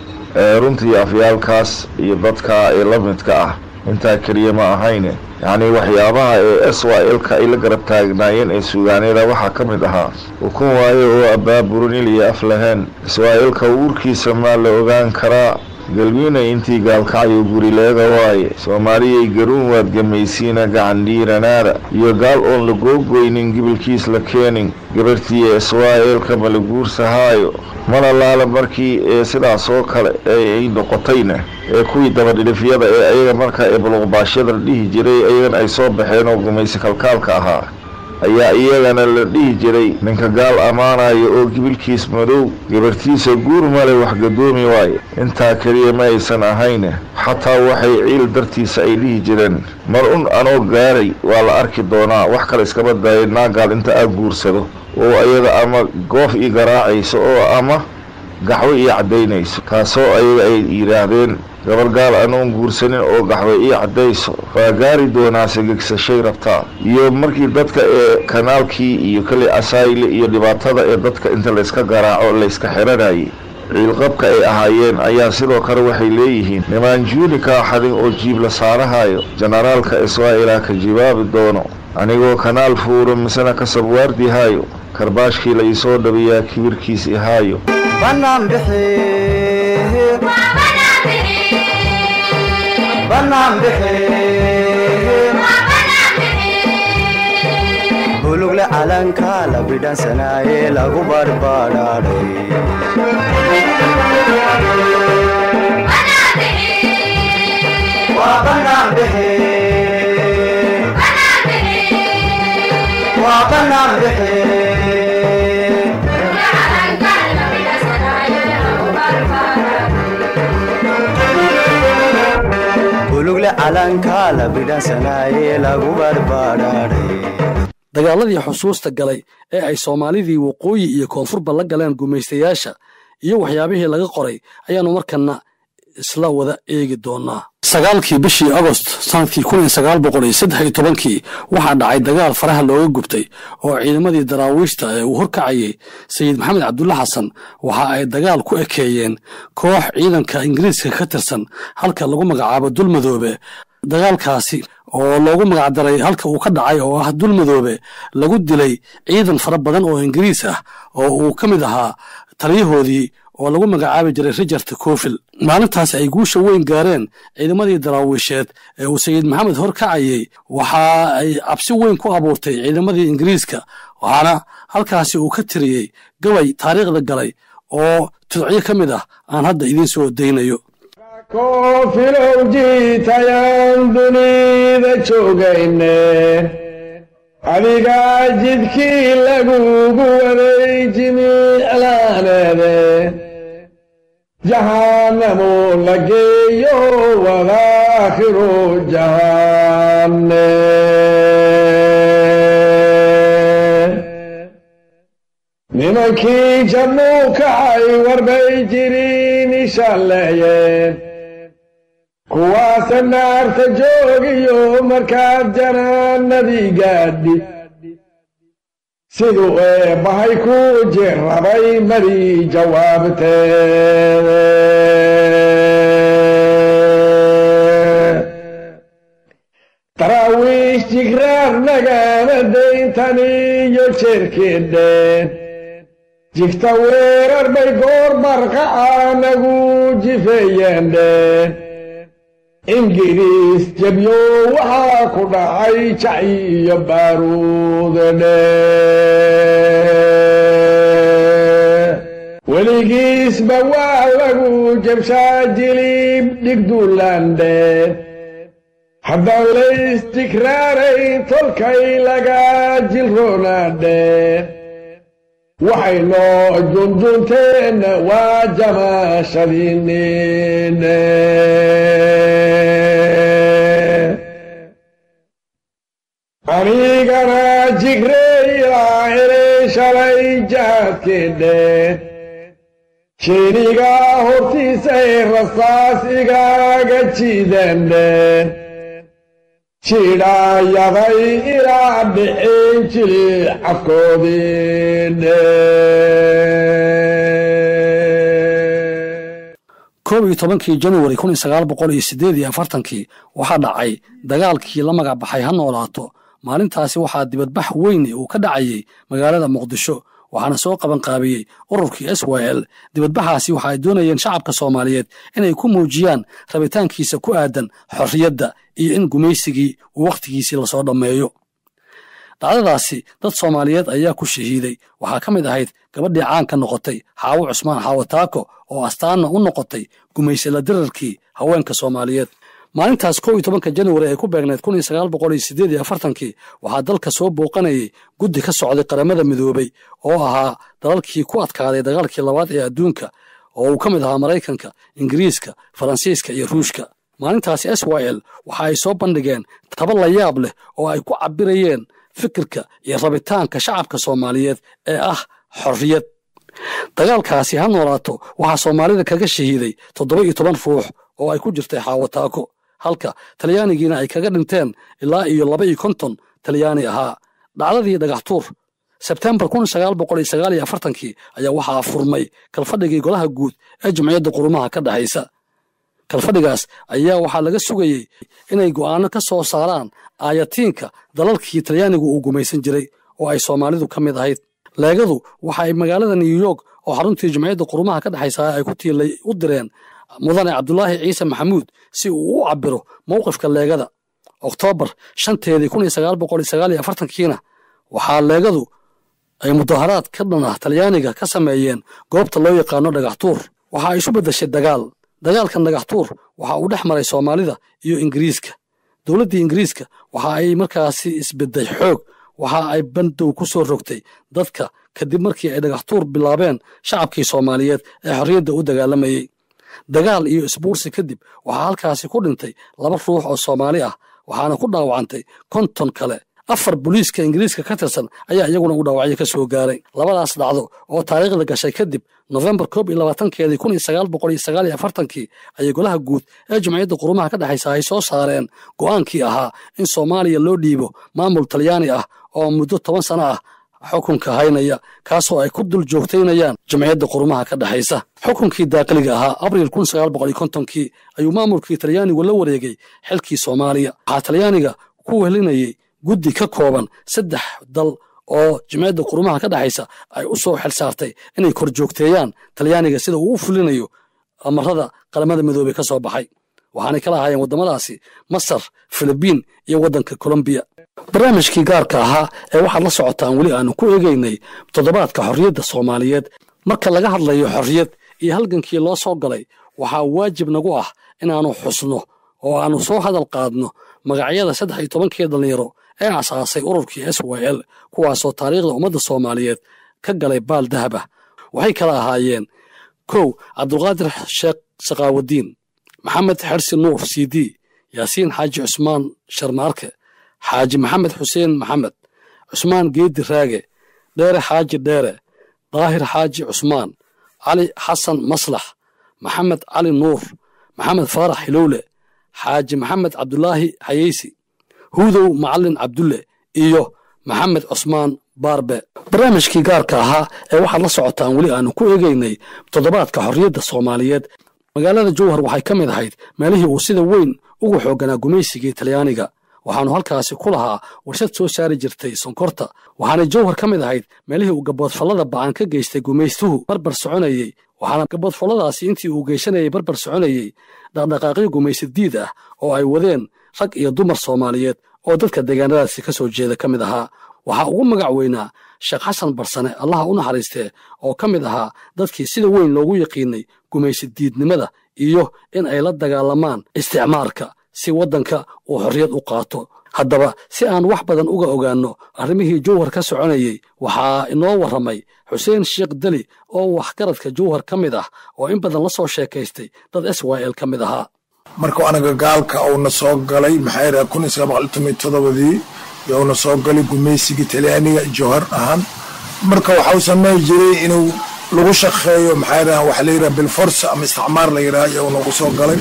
S4: runtii afyaalkaas iyo dadka ee la midka ah intaa keliya ma ahayne yacni waxyaabaha ee SYL-ka ay la garab taagnaayeen ee suugaanada waxaa ka mid ahaa ukun waayo oo abaaburinil iyo af lahayn SYL-ka uurkiisa maa la ogaan karaa galwiinay intii gaalkacyo guri leega waaye soomaaliyay garuun waad gamaysiina gacan dhiiranaada iyo gaal oon la googoynin gibilkiis la keenin gabartii SYL-ka ma la guursahaayo mana laala markii sidaas oo kale ay noqotayna ee kuwii dabadhilifyada ee ayaga marka ee buluqbaashyada la dhihi jiray ayagana ay soo baxeen oo gumaysi kalkaalka ahaa ayaa iyagana la dhihi jiray ninka gaal ammaanayo oo gibilkiis madow gabartiisa guur male wax gadoomi waaye intaa keliya ma aysan ahayne xataa waxay ciil dartiisa ay dhihi jireen mar un anoo gaaray waa la arki doonaa wax kale iskama daayay naagaal inta aa guursado oo ayada ama goof ii garaacayso oo ama gaxwo ii caddaynayso taasoo ayaga ay yidhaahdeen gabar gaal anoon guursanin oo gaxwo ii caddayso waa gaari doonaase gegsashay rabtaa iyo markii dadka ee kanaalkii iyo kale asayle iyo dhibaatada ee dadka inta layska garaaco layska xiranayay ciilqabka ay ahaayeen ayaa sidoo kale waxay leeyihiin nimaan juuni kaa xadin oo jiib la saarahayo jenaraalka SYL ka jawaabi doono anigoo kanaal fuuro misana ka sabwaardihaayo karbaashkii la isoo dhabiyaa kibirkiis ihaayo
S5: banaan bulugle calanka la bidhansanaaye lagu barbadhaadhay bulugle calanka la bidhansanaaye lagu barbadhaadhay
S1: dagaaladii xusuusta galay ee ay Soomaalidii waqooyi iyo koonfurba la galeen gumaystayaasha iyo waxyaabihii laga qoray ayaanu markana isla wada eegi doonaa. 9kii bishii Agost sanadkii 1913 waxaa dhacay dagaal faraha looga gubtay oo ciidamadii daraawiishta ee uu horkacayay Sayid Maxamed Cabdulla Xasan waxa ay dagaal ku ekeeyeen koox ciidanka Ingiriiska ka tirsan halka lagu magacaabo Dulmadoobe. dagaalkaasi oo loogu magac daray halka uu ka dhacay oo ah Dulmadoobe lagu dilay ciidan fara badan oo Ingiriis ah oo uu ka mid ahaa taliyahoodii oo lagu magacaabi jiray Richard Cofield. maalintaas ay guusha weyn gaareen ciidamadii daraawiisheed ee uu Sayid Maxamed horkacayay waxa ay cabsi weyn ku abuurtay ciidamadii Ingiriiska waxaana halkaasi uu ka tiriyay gabay taariikhda galay oo tudciyo ka mid ah aan hadda idin soo deynayo.
S8: koofilow jiitayaan dunida joogayne adigaa jidkii lagugu waday jimiclaaneede jahaanamu la geeyo wadaakhiru jahaane nimankii jannuu kacay warbay jiriin ishalleeyeen kuwaasa naarta joogiyo markaad janaanadii gaadhi siduu eebbahay ku jirrabay mari jawaabteede daraawiish jigraar nagaana dayntaniyo jeerkeedheen jigta weerar bay goor barqaca nagu jifeeyeendheen ingiriis jabyo waxaa ku dhacay jaci iyo baaruudedhe weligiisba waa lagu jabshaa jilib dhigduulandheen haddaan laystikraarayn tolkay laga jilroonaadheen waxay noo junjunteenna waa jamaashadiinine anigana jigreeyaa helay shalay jahaadkeedheen jeenigaa hortiisay rasaas igaaga jiidandheen jidhaayaday ilaa dhicin jili cafkoodiine
S1: 11 January 1948 waxaa dhacay dagaalkii la magac baxay ha noolaato. maalintaasi waxaa dibadbax weyn uu ka dhacayay magaalada Muqdisho waxaana soo qaban qaabiyay ururkii SYL. dibadbaxaasi waxa ay doonayeen shacabka Soomaaliyeed inay ku muujiyaan rabitaankiisa ku aadan xorriyadda iyo in gumaysigii uu waqtigiisii la soo dhameeyo. dhacdadaasi dad Soomaaliyeed ayaa ku shahiiday waxaa ka mid ahayd gabadhii caan ka noqotay Xaawo Cusmaan Xaawo Taako oo astaana u noqotay gumaysila dirarkii haweenka Soomaaliyeed. maalintaas 11 January ay ku beegneed 1948 waxaa dalka soo booqanayay guddi ka socday qaramada midoobay oo ahaa dalalkii ku adkaaday dagaalkii labaad ee adduunka oo uu ka mid ahaa Mareykanka, Ingiriiska, Faransiiska iyo Ruushka. maalintaas SYL waxa ay soo bandhigeen tabal la yaab leh oo ay ku cabirayeen fikirka iyo rabitaanka shacabka Soomaaliyeed ee ah xorriyad. dagaalkaasi ha noolaato waxaa Soomaalida kaga shahiiday 17 ruux oo ay ku jirtay Xaawo Taako halka Talyaanigiina ay kaga dhinteen ilaa iyo 52 Talyaani ahaa. dhacdadii dhagaxtuur September 1949 ayaa waxaa furmay kalfadhigii golaha guud ee Jumciyadda Qurumaha ka dhaxaysa. kalfadhigaas ayaa waxaa laga sugayay inay go'aano ka soo saaraan aayatiinka dalalkii Talyaanigu uu gumaysan jiray oo ay Soomaalidu ka mid ahayd. leegadu waxa ay magaalada New York oo xaruntii Jimciyadda Qurumaha ka dhaxaysa ay ku tiilay u direen mudane Cabdullaahi Ciise Maxamuud si uu u cabiro mowqifka leegada. Oktoobar 5 1949 waxaa leegadu ay mudaharaad ka dhan ah Talyaaniga ka sameeyeen goobta loo yaqaano Dhagaxtuur. Waxa ay isu bedeshay dagaal. Dagaalkan Dhagaxtuur waxa uu dhex maray Soomaalida iyo Ingiriiska. Dowladda Ingiriiska waxa ay markaasi isbeday xoog. Waxa ay bandow ku soo rogtay dadka kadib markii ay Dhagaxtuur bilaabeen shacabkii Soomaaliyeed ee xorriyadda u dagaalamayay. Dagaal iyo isbuursi kadib waxaa halkaasi ku dhintay 2 ruux oo Soomaali ah waxaana ku dhaawacantay 50 kale. 4 booliiska Ingiriiska ka tirsan ayaa iyaguna u dhaawacyo ka soo gaaray. Labadaas dhacdo oo taariikhda gashay kadib November 1949 ayay golaha guud ee Jimciyadda Qurumaha ka dhaxaysa ay soo saareen go'aankii ahaa in Soomaaliya loo dhiibo maamul Talyaani ah oo muddo 10 sano ah xukunka haynaya kaasoo ay ku dul joogteynayaan Jimciyadda Qurumaha ka dhaxaysa. Xukunkii daaqliga ahaa Abriil 1950 ayuu maamulkii Talyaanigu la wareegay xilkii Soomaaliya. Waxaa Talyaaniga ku wehelinayay guddi ka kooban 3 dal oo Jimciyadda Qurumaha ka dhaxaysa ay u soo xilsaartay inay kor joogteeyaan Talyaaniga sida uu u fulinayo amarada qaramada midoobay ka soo baxay. waxaanay kala ahaayeen waddamadaasi Masar, Filibiin iyo waddanka Colombia. barnaamijkii gaarka ahaa ee waxaad la socotaan weli aanu ku eegaynay toddobaadka xorriyadda Soomaaliyeed. marka laga hadlayo xorriyad iyo halgankii loo soo galay waxaa waajib nagu ah inaanu xusno oo aanu soo hadal qaadno magacyada 13 dhalinyaro ee asaasay ururkii SYL kuwaasoo taariikhda ummadda Soomaaliyeed ka galay baal dahab ah. waxay kala ahaayeen 1 Cabdulqaadir Sheekh Saqaawadiin, Maxamed Xirsi Nuur CD, Yaasiin Xaaji Cusmaan Sharmaarke, Xaaji Maxamed Xuseen Maxamed, Cusmaan Geedi Raage, Dheere Xaaji Dheere, Daahir Xaaji Cusmaan, Cali Xasan Maslax, Maxamed Cali Nuur, Maxamed Faarax Hilowle, Xaaji Maxamed Cabdulaahi Xayeysi, Huudow Macalin Cabdulle iyo Maxamed Cusmaan Baarbe. barnaamijkii gaarka ahaa ee waxaad la socotaan weli aanu ku eegaynay toddobaadka xorriyadda Soomaaliyeed. magaalada Jowhar waxay ka mid ahayd meelihii uu sida weyn ugu xooganaa gumaysigii Talyaaniga. waxaanu halkaasi ku lahaa warshad soo saari jirtay sonkorta. waxaana Jowhar ka mid ahayd meelihii uu gaboodfallada ba'an ka geystay gumaystuhu barbar soconayay. waxaana gaboodfalladaasi intii uu geysanayay barbar soconayay dhaqdhaqaaqyo gumaysidiid ah oo ay wadeen rag iyo dumar Soomaaliyeed oo dadka deegaanadaasi ka soo jeeda ka mid ahaa. waxaa ugu magac weynaa Sheekh Xasan Barsane allaha u naxariistee oo ka mid ahaa dadkii sida weyn loogu yaqiinay gumaysidiidnimada iyo in ay la dagaalamaan isticmaarka si waddanka uu xorriyad u qaato. haddaba si aan wax badan uga ogaanno arrimihii Jowhar ka soconayay waxaa inoo warramay Xuseen Sheekh Dali oo waxgaradka Jowhar ka mid ah oo in badan la soo sheekaystay dad SYL ka mid ahaa.
S9: markuu anaga gaalka uuna soo galay maxay raad 1917 yoona soo galay gumaysigii Talyaaniga Jowhar ahaan marka waxa uu sameeyay jiray inuu lagu shaqeeyo maxay raad wax la yiraahdo bil force ama isticmaar la yiraahdo yoona ugu soo galay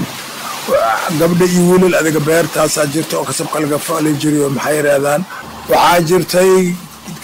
S9: gabdha iyo wiilal adiga beertaas jirta oo kasab kala gafaalay jiray maxay raadaan waxa jirtay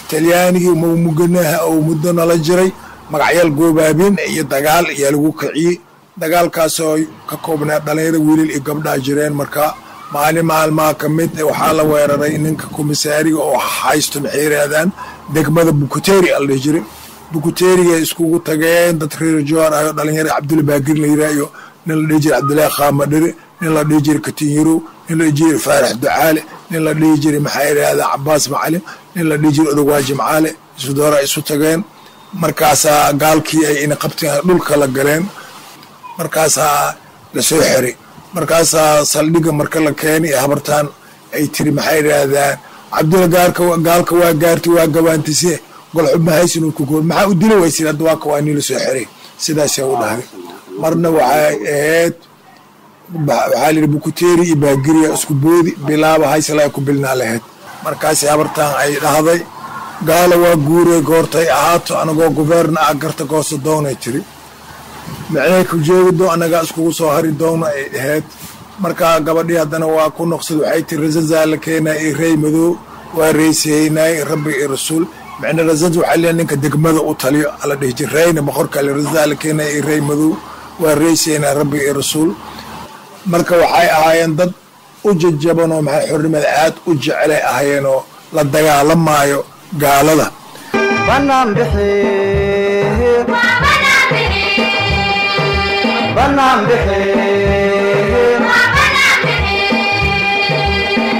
S9: Talyaaniga muganaha oo muddo nala jiray magacyal goobaabin iyo dagaal iyo lagu kiciyay dagaalkaas oo ka koobnaa dhalinyaro wiilal iyo gabdha jireen marka maalmaha ka mid waxaa la weeraray ninka komisaariga oo haysto maxay raadaan degmada Bukuteeri la jiray Bukuteeriga iskugu tageen dad reer Jowhar ah dhalinyaro Cabdulle Baagir la yiraahdo nin la dhijir Cabdullaahi Qaamadhire nin la dhijir Katinyiro nin la dhijir Faarax Ducaale nin la dhijir maxay raadaan Cabbaas Macalin nin la dhijir Odowaa Jimcaale isu doora isu tageen markaas gaalkii ay in qabteen dhulka la galeen markaas la soo xiray markaas saldhiga marka la keenay habartaan ay tiri maxay raadaan Cabdulle gaalka waa gaartay waa gabaantisay gol xubna haysan ku gool maxaa u dilay way sida dawaa ka la soo xiray sidaas ay u dhahay marna waxay ahayd waxaa la Bukuteeri iyo Baagiriya isku boodi bilaaba haysalay ku bilnaa lahayd markaas habartaan ay dhahday gaala waa guuray goortay ahaato anagoo governa garta gooso doonay tiri macnay ku jeedo anaga isku soo hari doono ay ahayd marka gabadhii hadana waa ku noqsad waxay tiri razaal keenay ee reey madow waa reeseynay rabbi iyo rasuul macna razad waxa la ninka degmada u taliyo ala dhig jirayna boqorka la razaal keenay ee reey madow waa reeseynay rabbi iyo rasuul marka waxay ahaayeen dad u jajabano maxay xornimada aad u jecel ahaayeen oo la dagaalamaayo gaalada
S10: بنام بحي بنام بحي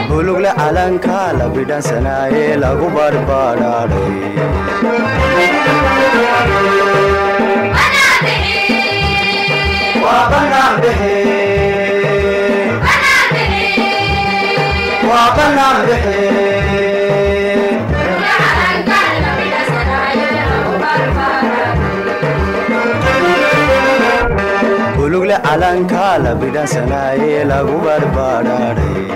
S10: بلوغ لعلنكا لبدان سناي لغو برباداري وبنام بحي وبنام بحي بلوغ لعلنكا لبدان سناي لغو برباداري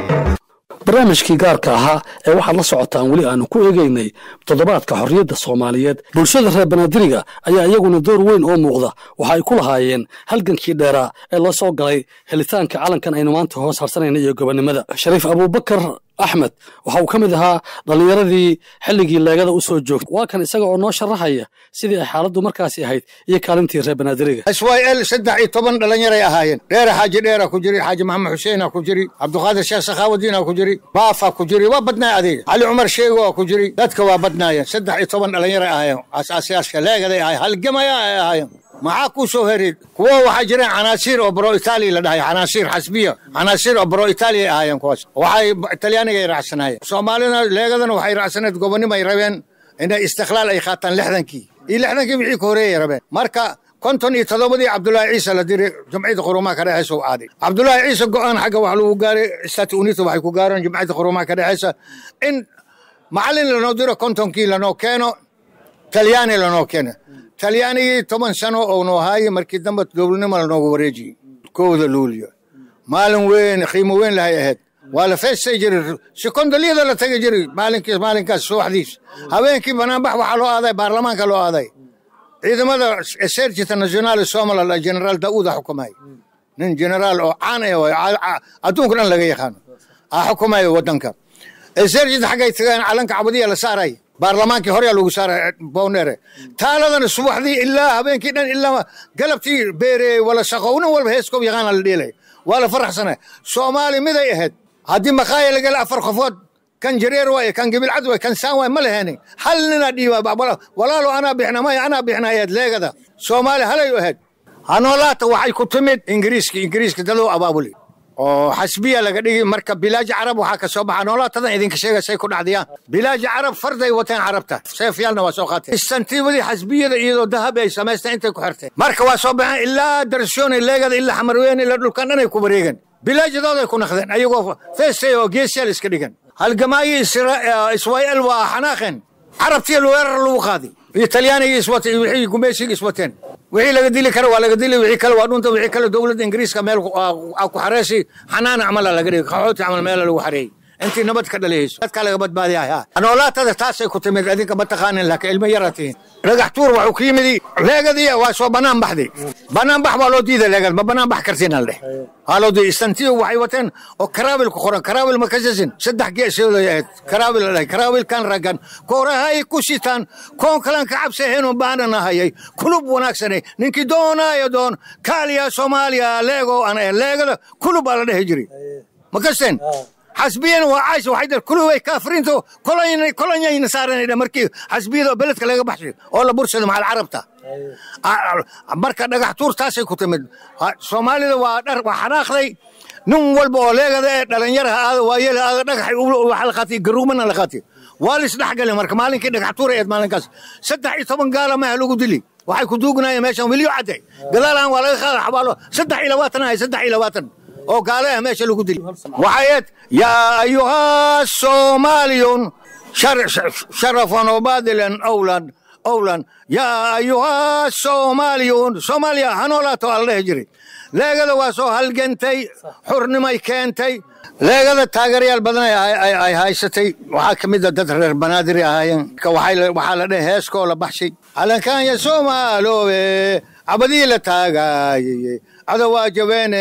S1: barnaamijkii gaarka ahaa ee waxaad la socotaan weli aanu ku eegaynay toddobaadka xorriyadda soomaaliyeed bulshada reer banaadiriga ayaa iyaguna door weyn oo muuqda waxa ay ku lahaayeen halgankii dheeraa ee la soo galay helitaanka calankan aynu maanta hoos harsanayna iyo gobonnimada shariif abuubakar axmed waxa uu ka mid ahaa dhallinyaradii xilligii leegada u soo joogtay waa kan isaga oo noo sharaxaya sidii ay xaaladdu markaasi ahayd iyo kaalintii reer banaadiriga
S11: SYL 13 dhallinyaray ahaayeen dheer xaaji dheera ku jiri xaaji maxamed xuseen ku jiri cabduqaadir sheekh sakhaawadiin ku jiri baafa ku jiri waa badnaa adeeg cali umar sheego ku jiri dadka waa badnaayeen 13 dhallinyaray ahaayeen asaasiyaashka leegada ay halgamaya ahaayeen maxaa ku soo herid kuwa waxa jireen canaasiir oo baro Italy la dhahay canaasiir xasbiya canaasiir oo baro Italy ahaayeen kuwaas waxay Talyaaniga ay raacsanaayeen Soomaalina leegadana waxay raacsanayd gobonnimo ay rabeen inay istiqlaal ay qaataan 60kii wixii ka horeeyay rabeen marka konton iyo todobadii Cabdullaahi Ciise la diray jamciyada quruumaha ka dhaxaysa oo aaday Cabdullaahi Ciise go'aan xagga wax lagu gaaray Stati Unito waxay ku gaareen jamciyada quruumaha ka dhaxaysa in macallin la noo diro kontonkii la noo keeno Talyaani la noo keeno Talyaanigii 10 sano oo noo haayay markii dambe dowladnimo la noogu wareejiyay kooda luuliyo maalin weyn qiimo weyn lahay ahayd waa la feestay jiray sekondaliyada la tagay jiray maalinkaas subaxdiis habeenkii banaanbax waxa loo aaday baarlamaanka loo aaday ciidamada Esercita Nacional Somaliland General Daouda xukumay nin general oo caan ah adduunka dhan laga yaqaan xukumay wadanka Esercita xagay tagaan calanka cabadiya la saaray baarlamaankii hore lagu saaray boonere taaladan subaxdii ilaa habeenkii dhan ilaa galabtii beere wala shaqowna walba heeskow yaqaan la dheelay wala faraxsana Soomaali miday ahayd hadii maqaayil laga afar qofood kan jareer way kan gabil cad way kan saan way ma lahayn hal nina dhiiba walaalo ana bixnaayad leegada Soomaali halay ahayd hanoolaata waxay ku timid ingiriiska dadoo abaabuli oo xasbiya laga dhigi marka bilaaj arab waxa ka soo baxay noolaatadan idinka sheegay ku dhacdiyaan bilaaj arab farday wataan arabta seefyalna waa soo qaatay istantiibadii xasbiyada iyadoo dahab ay samaystaan intay ku xirtay marka waa soo baxay ilaa darshoonay leegada ilaa xamarweyn ilaa dhulkan dhanay ku wareegan bilaajadooda ay ku naqdeen ayagoo feestay oo geesiyaal iska dhigan halgamaayi SYL waa xanaaqeen carabtii weerar lagu qaaday Talyaaniga iswatay wixii gumeysig iswateen wixii laga dili karo waa laga dili wixii kale waa dhunta wixii kale dawladda Ingiriiska meel ku xareesay xanaan amal laga dhigay qaxooti amal meel lagu xareeyay intii nabad ka dhaleeyso dadka laga badbaadiyaa anoolaatada taasay ku timid adinka ma taqaanin laakiin ilmo yaratiin ragax tuur wuxuu ku yimid leegadii waa soo banaan baxday banaan bax waa loo diiday leegad ma banaan bax kartiin leh halo di istantiyo waxay wateen oo karaabil ku qoran karaabil ma kasasin saddex geesoodaya karaabil kan ragan koorahay ku sitaan koon kalan ka cabsaheen oo baanana hayay kulub wanaagsanay ninkii doonaayo doon kaaliya Soomaaliya leego ana leegada kulub ala dhehjiri ma kasten حسبيا وعايش وحيدر كله كافرينتو كولونيين صارين مركي حسبيا بلدك laga baxshay oo la bursado macal carabta marka dhagax tuur taasay ku timid Soomaalida waa dhar waa xanaaqday nin walba oo leegada dhalinyaraha aad waa yeel aad dhagax waxa la qaatay garuumana la qaatay waalis dhaxgal marka maalinkii dhagax tuur ee maalinkaas 13 gaala ma lagu dili waxay ku duugnayeen meeshan waliyo caday gadaalaan waa laga qaaday xabaalo 23 oo gaalaha meesha lagu dili waxayd yaa ayuha Soomaaliyun sharafan wabadilan awlan yaa ayuha Soomaaliyun Soomaaliya hanoolaato Allah jiri leegada waa soo halgantay xurnimay keentay leegada taageerayaal badan ay haysatay waxa kamid ah dad reer Banaadir ahaayeen waxa la dhahay heesko la baxshay alankan ya Soomaaloobe abadii la taagay هذا واجبين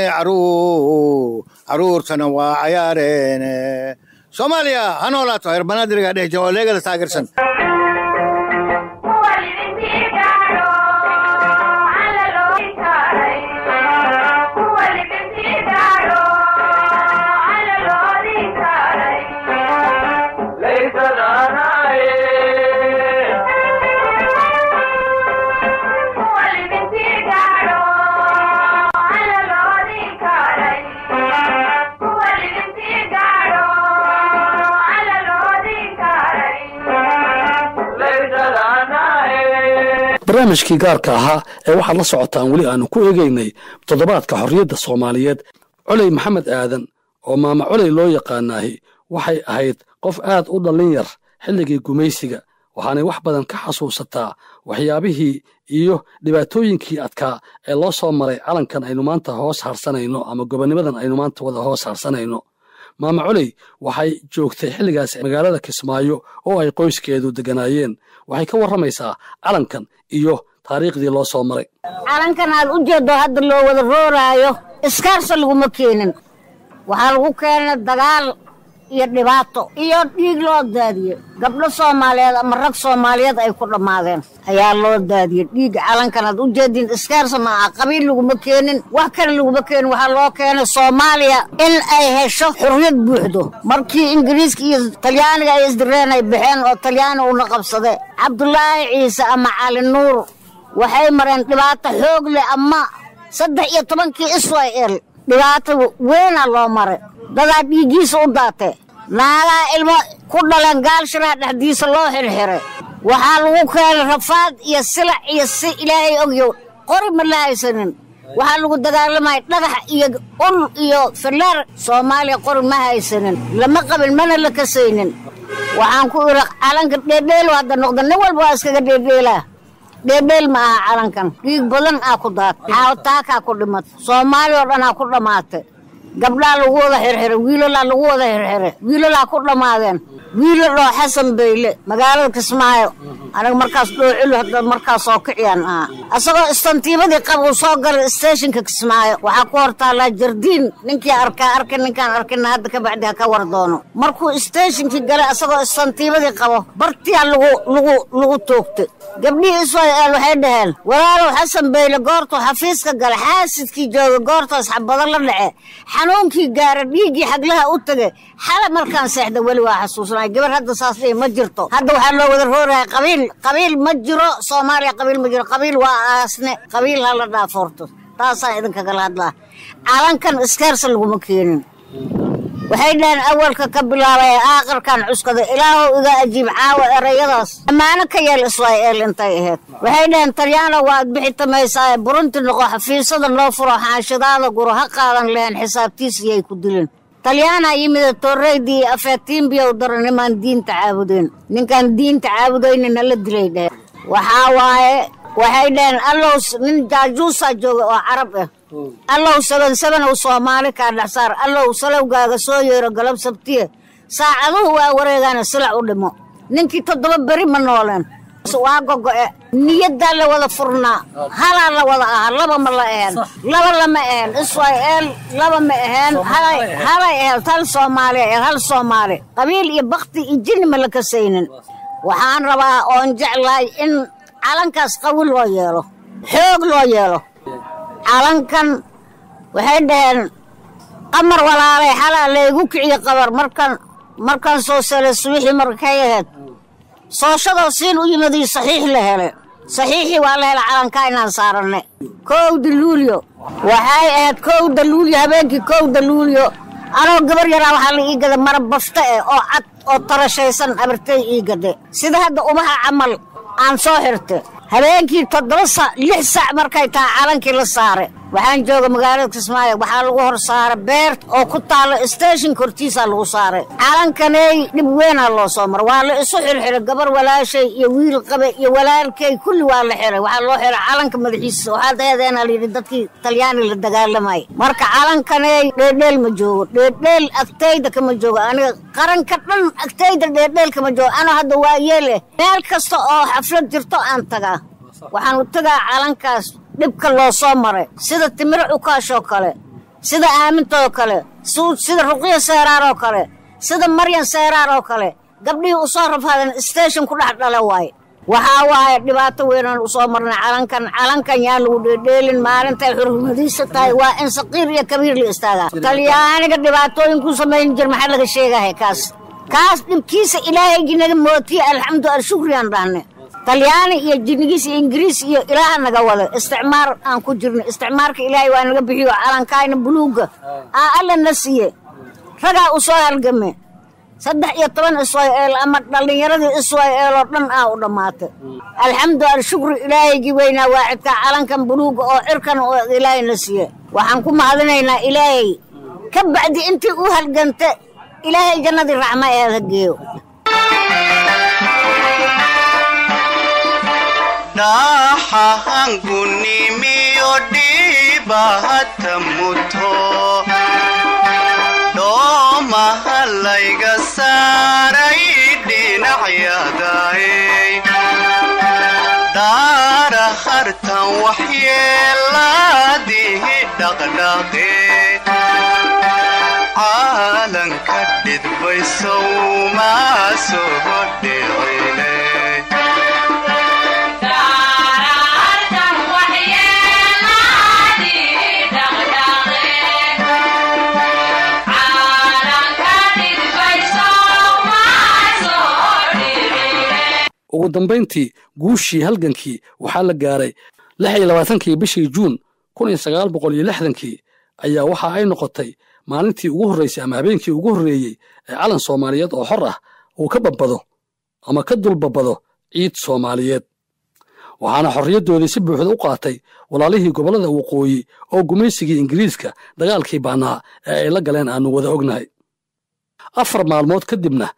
S11: عرورتنا وعيارين سوماليا هنولا طاير بنادر قاعد جواليغا تاغرسن
S1: barnaamijkii gaarka ahaa ee waxaad la socotaan weli aanu ku eegaynay toddobaadka xorriyadda soomaaliyeed coley maxamed aadan oo maama coley loo yaqaanaahi waxay ahayd qof aad u dhallin yar xilligii gumaysiga waxaanay wax badan ka xasuusataa waxyaabihii iyo dhibaatooyinkii adkaa ee loo soo maray calankan aynu maanta hoos harsanayno ama gobonnimadan aynu maanta wada hoos harsanayno maama coley waxay joogtay xilligaas magaalada Kismaayo oo ay qoyskeedu deganaayeen waxay ka warramaysaa calankan iyo taariikhdii loo soo maray
S12: calankan aad u jeedo hadda loo wada rooraayo iskaarsa laguma keenin waxaa lagu keenay dagaal iyo dhibaato iyo dhiig loo daadiyey gabdho Soomaaliyeed ama rag Soomaaliyeed ay ku dhamaadeen ayaa loo daadiyey dhiig calankan aad u jeedin iskaarsa ma qabiil laguma keenin wax kale laguma keenin waxaa loo keenay Soomaaliya in ay hesho xurriyad buuxdo markii Ingiriiska iyo Talyaaniga ay isdireen ay bixeen oo Talyaani uu qabsaday Cabdullaahi Ciise ama Cali Nuur waxay mareen dhibaato xoog leh ama 13 Israa'iil dhibaato weyn loo maray dadaa dhiigiisa u daatay naagaa ilmo ku dhalan gaal shiraa dhexdiisa loo xirxiray waxaa lagu keenay rafaad iyo silac iyo si ilaahay ogyow qori ma la haysanin waxaa lagu dagaalamay dhagax iyo ul iyo filaar Soomaaliya qori ma haysanin lama qabin mana la kasaynin waxaan ku iri calanka dheedheel wada noqdo nin walba iskaga dheedheelaa dheedheel ma aha calankan dhiig badan ku daad xaawtaaka ku dhimad Soomaaliya oo dhan ku dhamaatay gabdhaha lagu wada xirxiray wiilalaa lagu wada xirxiray wiilalaa ku dhamaadeen wiilal Xasan Beyle magaalada Kismaayo anaga markaas dhoocilo hadda markaas soo kiciyaan asagoo istantiibadii qabo soo galay stationka Kismaayo waxa ku hortaala jardiin ninkii arka ninkaan arkin hadda ka bacdi ka war doono markuu stationki galay asagoo istantiibadii qabo bartiya lagu toogtay gabdhii Israa'iil waxay dhaheen walaalow Xasan Beyle goorto xafiiska galay xaasidkii jooga goorto asxaabada la dhacay xanuunkii gaar dhiigii xaglaha u tagay xala markaan seexda wali waa xasuusnaa gabar hadda saasay ma jirto hadda waxa loo wada rooray qabiil ma jiro Soomaaliya qabiil ma jiro qabiil waa aasne qabiil hala dhaaforto taasa idinka kala hadlaa calankan iskaarsa laguma keenin waxay dhahan awalka ka bilaabay aakhirkan cuskada ilaahow iga ajiib caawa erayadaas amaana ka yeel Israa'iil intay ahayd waxay dhahan Talyaano waad bixitamaysaa Burundi noqo xafiisada loo furo xaashadaada guro ha qaadan leen xisaabtiisii ay ku dileen Talyaana yimid Torreydii afeetiin biyo daraniman diinta caabudeen ninkan diinta caabudayna la dilay dheer waxa waaye waxay dhahan allow nin jaajuusa jooga oo Arab ah allow saban oo Soomaali ka dhaxsaar allow salowgaaga soo yeero galab sabtiye saacaduhu waa wareegana silac u dhimo ninkii 7 bari ma nooleen waa gogo'e niyada la wada furnaa hala la wada laba ma la ahan laba lama ahan Israa'iil laba ma ahan hala tal Soomaali hal Soomaali qabiil iyo baqti injin ma la kasaynin waxaan rabaa oo jeclahay in calankaas qawl loo yeelo xoog loo yeelo calankan waxay dhaheen qamar walaalay hala leegu kiciyo qabar markan soo salees wixii markay ahayd soo shado siin u yimaday saxiix la helay saxiixi waa la helay calanka inaan saaranay 1 Luulyo waxay ahayd 1 Luulyo habeenkii 1 Luulyo anoo gabar yar waxa la ii gaday marab bafta oo cad oo tarashaysan abartay ii gaday sida hadda ubaha camal aan soo xirtay habeenkii 6 saac markay taa calankii la saaray waxaan jooga magaalada Kismaayo waxa lagu hor saaray beert oo ku taalo station kortiisa lagu saaray calankanay dib weyn loo soo maray waa la isu xirxiray gabar walaashay iyo wiil qabe iyo walaalkay kulli waa la xiray waxa loo xiray calanka madaxiisa waxa deedeena la yiri dadkii Talyaani la dagaalamay marka calankanay dheedheel ma joogo dheedheel agtayda kama joogo aniga qaranka dhan agtayda dheedheel kama joogo ana hadda waa yeele meel kasta oo xaflad jirto aan tagaa waxaan u tagaa calankaas dhibka loo soo maray sida Timir Ukaasho kale sida Aamintoo kale sida Ruqiya Seeraar oo kale sida Maryan Seeraar oo kale gabdhii u soo rafaadan station ku dhax dhala waay waxa waaye dhibaato weyn oo soo marnay calankan yaa lagu dheedheelin maalinta xurmadiisa tahay waa in saqiir iyo kabiir la istaaga Talyaaniga dhibaatooyin ku sameyn jir maxaa laga sheegahay kaas dhibkiisa Ilaahay ginaga mooti alxamdulillah shukriyan dhahnay Talyaani iyo jinnigiis Ingiriis iyo ilaaha naga wada isticmaar aan ku jirnay isticmaarka Ilaahay waa naga bixiyo calankayna buluuga alla nasiye raga u soo halgamay 13 إسرائيل أما دلنيرة إسرائيل ودن ودماته الحمد لله شكر إلهي جبينا واعدك علن كان بلوغ أو عركن أو إلهي نسيه وحنكم عذنينا إلهي كبعد أنت وهالجنت إلهي جنة الرحمة هذا الجيو
S10: Nahan kunimi odi bahatamutho do mahalai gasarai dinahyadai dara hartan wahyela dihi daqdaqe alan kadid bayso ma sohodile
S1: ugu dambeyntii guushii halgankii waxaa la gaaray 26 bishii Juun 1960 ayaa waxa ay noqotay maalintii ugu horeysay ama habeenkii ugu horeeyay ee calan Soomaaliyeed oo xor ah uu ka badbado ama ka dulbabado ciid Soomaaliyeed waxaana xorriyadoodii si buuxda u qaatay walaalihii gobolada waqooyi oo gumaysigii Ingiriiska dagaalkii baanaa ee ay la galeen aanu wada ognahay 4 maalmood kadibna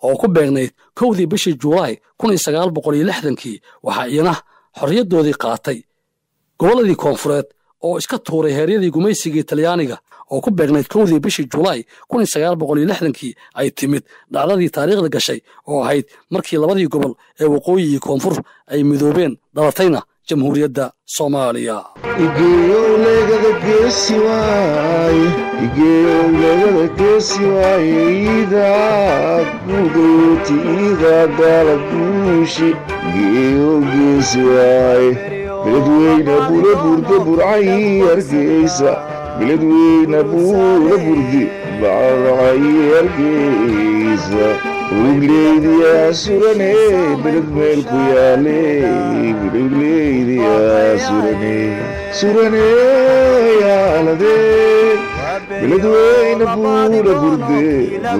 S1: oo ku beegnayd 1 bishii Juulaay 1960 waxa iyana xorriyadoodii qaatay goboladii koonfureed oo iska tuuray heeryadii gumaysigii Talyaaniga oo ku beegnayd 1 bishii Juulaay 1960 ay timid dhacdadii taariikhda gashay oo ahayd markii labadii gobol ee waqooyi iyo koonfur ay midoobeen dhalatayna jamhuuriyadda Soomaaliya
S4: بلدوينا بولا برد برعي أرقيسا بلدوينا بولا برد برعي أرقيسا ورجليدي يا سوراني بلد ملكو يا لي ورجليدي يا سوراني سوراني يا لدي بلدوينا بولا برد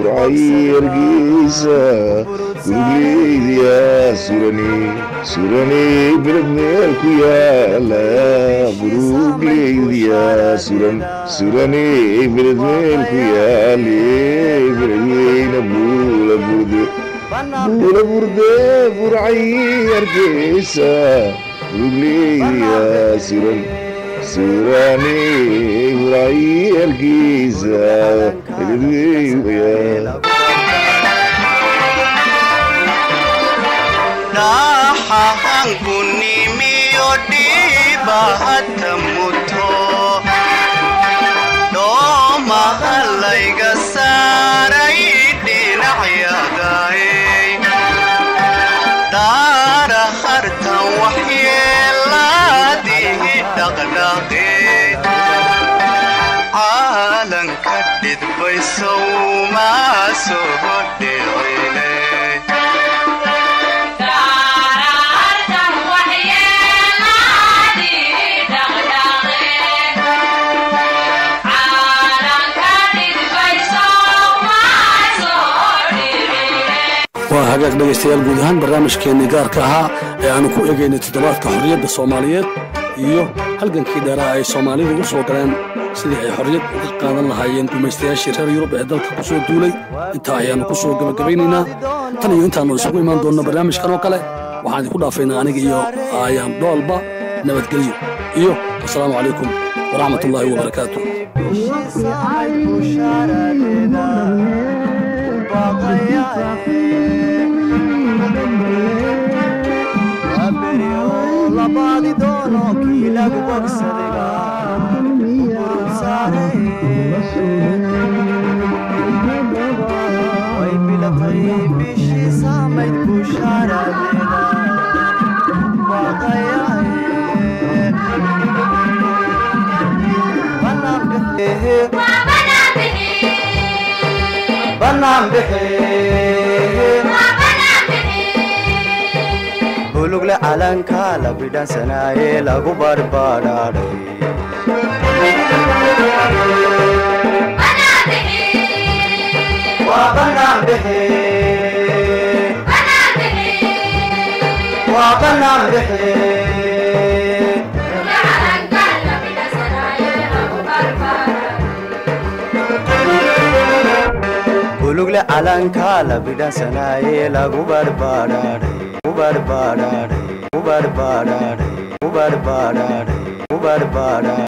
S4: برعي أرقيسا ورجليدي يا سوراني سوراني بلد ملكو يا لا ورجليدي يا سوراني بلد ملكو يا لي بلدوينا بولا برد برعي أرقيسا ورجليدي يا سوراني برعي أرقيسا بلدوينا يا
S10: Nahan kunimi odi bahatamutho do mahalai gasarai dinahyadai dara hartan wahyela dihi daqdaqe alan kadid bayso ma sohodile
S1: hagaag dhageystayaal guud ahaan barnaamijkeennii gaarka ahaa ee aanu ku eegaynay toddobaadka xorriyadda Soomaaliyeed iyo halgankii dheeraa ay Soomaalidu u soo galeen sidii ay xorriyad uga qaadan lahaayeen gumaystayaashii reer Yurub ee dalka ku soo duulay intaa ayaanu ku soo gabagabaynaynaa tan iyo intaanu isugu imaan doonno barnaamijkan oo kale waxaan idinku dhaafaynaa aniga iyo aayaan dhoolba nabadgelyo iyo assalaamu calaykum waraxmatullaahi wabarakaatuh
S10: labadi doono kii lagu bogsadayba way bilatay bishii saamayd bushaaradeeda waaqayahe banaan bixe bulugle calanka la bidhansanaaye lagu barbadhaadhay وبنان بحي وبنان بحي بلوغ لعلنك لبدا سناي لغو برباراري